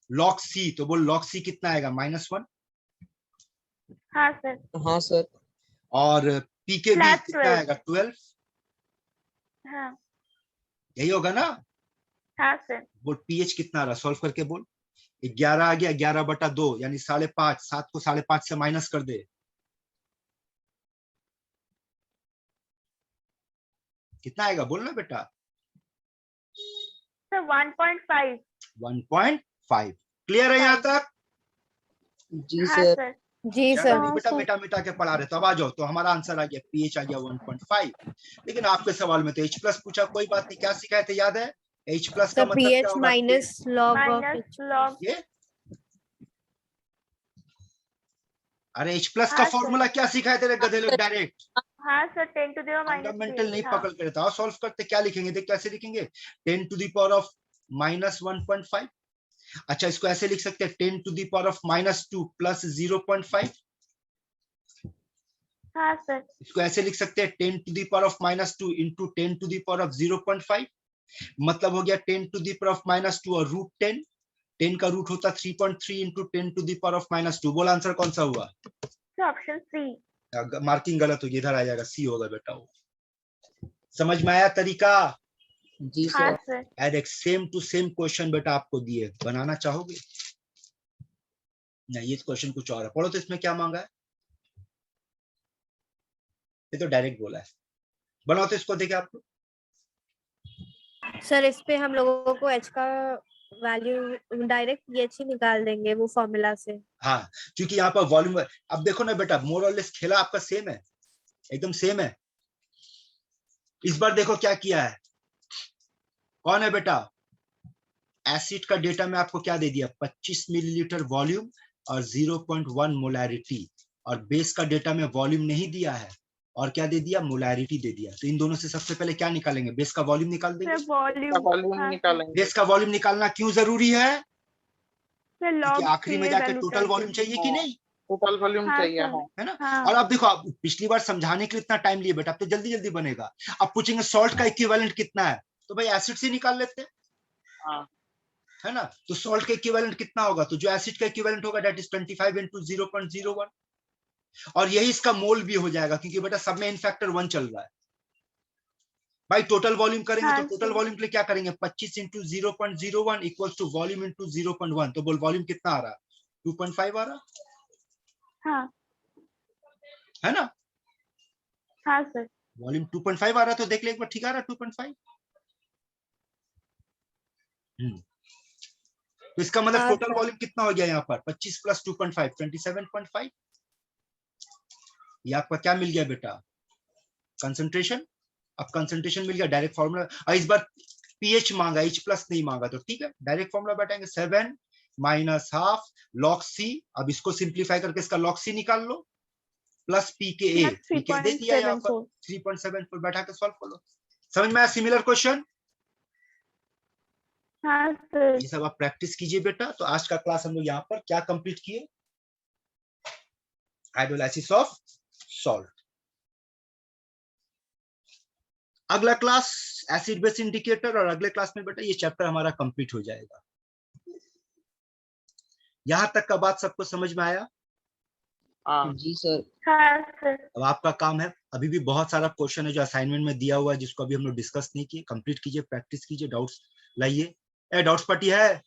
लॉग सी, तो बोल लॉग सी कितना आएगा? -1। हाँ सर। हाँ सर। और पी के बी Plus कितना 12। आएगा? 12। हाँ। यही होगा ना? हाँ सर। बोल पीएच कितना आ रहा? सॉल्व करके बोल। 11 आ गया, 11/2 यानी 5.5। 7 को 5.5 से माइनस कर दे, कितना आएगा? बोल ना बेटा। सर 1.5। 1.5। क्लियर है यहाँ तक? जी हाँ सर। सर। जी ज्यादा सर। नहीं बेटा, मिटा मिटा के पढ़ा रहे। तो अब आ जाओ, तो हमारा आंसर आ गया, पीएच आ गया 1.5। लेकिन आपके सवाल में तो H+ पूछा, कोई बात नहीं। क्या सिखाए थे याद है? H+ का सर मतलब क्या पीएच होगा? Minus log of minus log. ये अरे H+ का हाँ, सर। फॉर्मूला क्या सिखाए थे रे गधे लोग? डायरेक्ट हाँ sir 10 to the power fundamental नहीं -3। पकड़ कर था। सॉल्व करते क्या लिखेंगे? देख कैसे लिखेंगे? 10 टू द पावर ऑफ -1.5। अच्छा इसको ऐसे लिख सकते हैं, 10 to the power of -2 plus 0.5। हाँ सर। इसको ऐसे लिख सकते हैं, 10 to the power of -2 into 10 to the power of 0.5। मतलब हो गया 10 टू द पावर ऑफ -2 और √10। 10 का रूट होता 3.3 into 10 to the power of -2। बोल आंसर कौन सा हुआ? Option C. मार्किंग गलत होगी, इधर आ जाएगा, सी होगा बेटा वो। समझ में आया तरीका? जी हाँ सर। सर। एक सेम टू सेम क्वेश्चन बेटा आपको दिए, बनाना चाहोगे? नहीं, ये क्वेश्चन कुछ और है। पढ़ो तो इसमें क्या मांगा है? ये तो डायरेक्ट बोला है। बनाओ तो इसको, देखे आपको। सर इस पे हम लोगों को एच का वैल्यू डायरेक्ट एच ही निकाल देंगे वो फॉर्मूला से। हाँ क्योंकि यहाँ पर वॉल्यूम, अब देखो ना बेटा, मोर और लेस खेला आपका सेम है, एकदम सेम है। इस बार देखो क्या किया है, कौन है बेटा? एसिड का डेटा में आपको क्या दे दिया? 25 मिलीलीटर वॉल्यूम और 0.1 मोलैरिटी। और बेस का डेटा में वॉल्यूम नहीं दिया है, और क्या दे दिया? मोलैरिटी दे दिया। तो इन दोनों से सबसे पहले क्या निकालेंगे? बेस का वॉल्यूम निकाल देंगे। Sir volume. वॉल्यूम निकालेंगे। बेस का वॉल्यूम निकालना क्यों जरूरी है? सर क्योंकि लॉग आखिरी में जाके टोटल वॉल्यूम चाहिए कि नहीं? टोटल वॉल्यूम हाँ, चाहिए सर। है। है ना। हाँ। और अब देखो, आप पिछली बार समझाने के लिए इतना टाइम लिए बेटा, अब तो जल्दी जल्दी बनेगा। अब पूछेंगे सॉल्ट का इक्विवेलेंट कितना है, तो भाई एसिड से निकाल लेते हैं, हाँ है ना। तो सॉल्ट का इक्विवेलेंट कितना होगा, तो जो एसिड का इक्विवेलेंट होगा दैट इज 25 into 0.01, और यही इसका मोल भी हो जाएगा, क्योंकि बेटा सब में इन फैक्टर 1 चल रहा है। भाई टोटल वॉल्यूम करेंगे हाँ, तो टोटल सर। वॉल्यूम के लिए क्या करेंगे, 25 into 0.01 equals to volume into 0.1, तो बोल वॉल्यूम कितना आ रहा है, 2.5 आ रहा हाँ। है ना। हाँ सर। वॉल्यूम 2.5 आ रहा है, तो देख ले एक बार, ठीक आ रहा है 2.5। तो इसका मतलब टोटल अच्छा। वॉल्यूम कितना हो गया यहाँ पर, 25 + 2.5 27.5। ये आपका क्या मिल गया बेटा, कंसंट्रेशन। अब कंसंट्रेशन मिल गया, डायरेक्ट फॉर्मूला। और इस बार पीएच मांगा, H+ नहीं मांगा, तो ठीक है डायरेक्ट फॉर्मूला बैठाएंगे, 7 - ½ log C। अब इसको सिंप्लीफाई करके इसका log C निकाल लो, प्लस pKa, Plus pKa दे दिया यहाँ पर 3.74। 3.74, बैठा के सॉल्व कर लो। समझ में आया सिमिलर क्वेश्चन। हाँ सर। ये सब आप प्रैक्टिस कीजिए बेटा। तो आज का क्लास हम लोग यहाँ पर क्या कंप्लीट किए, हाइड्रोलाइसिस ऑफ सॉल्ट। अगला क्लास एसिड बेस इंडिकेटर, और अगले क्लास में बेटा ये चैप्टर हमारा कंप्लीट हो जाएगा। यहां तक का बात सबको समझ में आया। हाँ जी सर। हाँ सर। अब आपका काम है, अभी भी बहुत सारा क्वेश्चन है जो असाइनमेंट में दिया हुआ है, जिसको अभी हम लोग डिस्कस नहीं किए, कंप्लीट कीजिए, प्रैक्टिस कीजिए, डाउट्स लाइए। डाउट्स पार्टी है।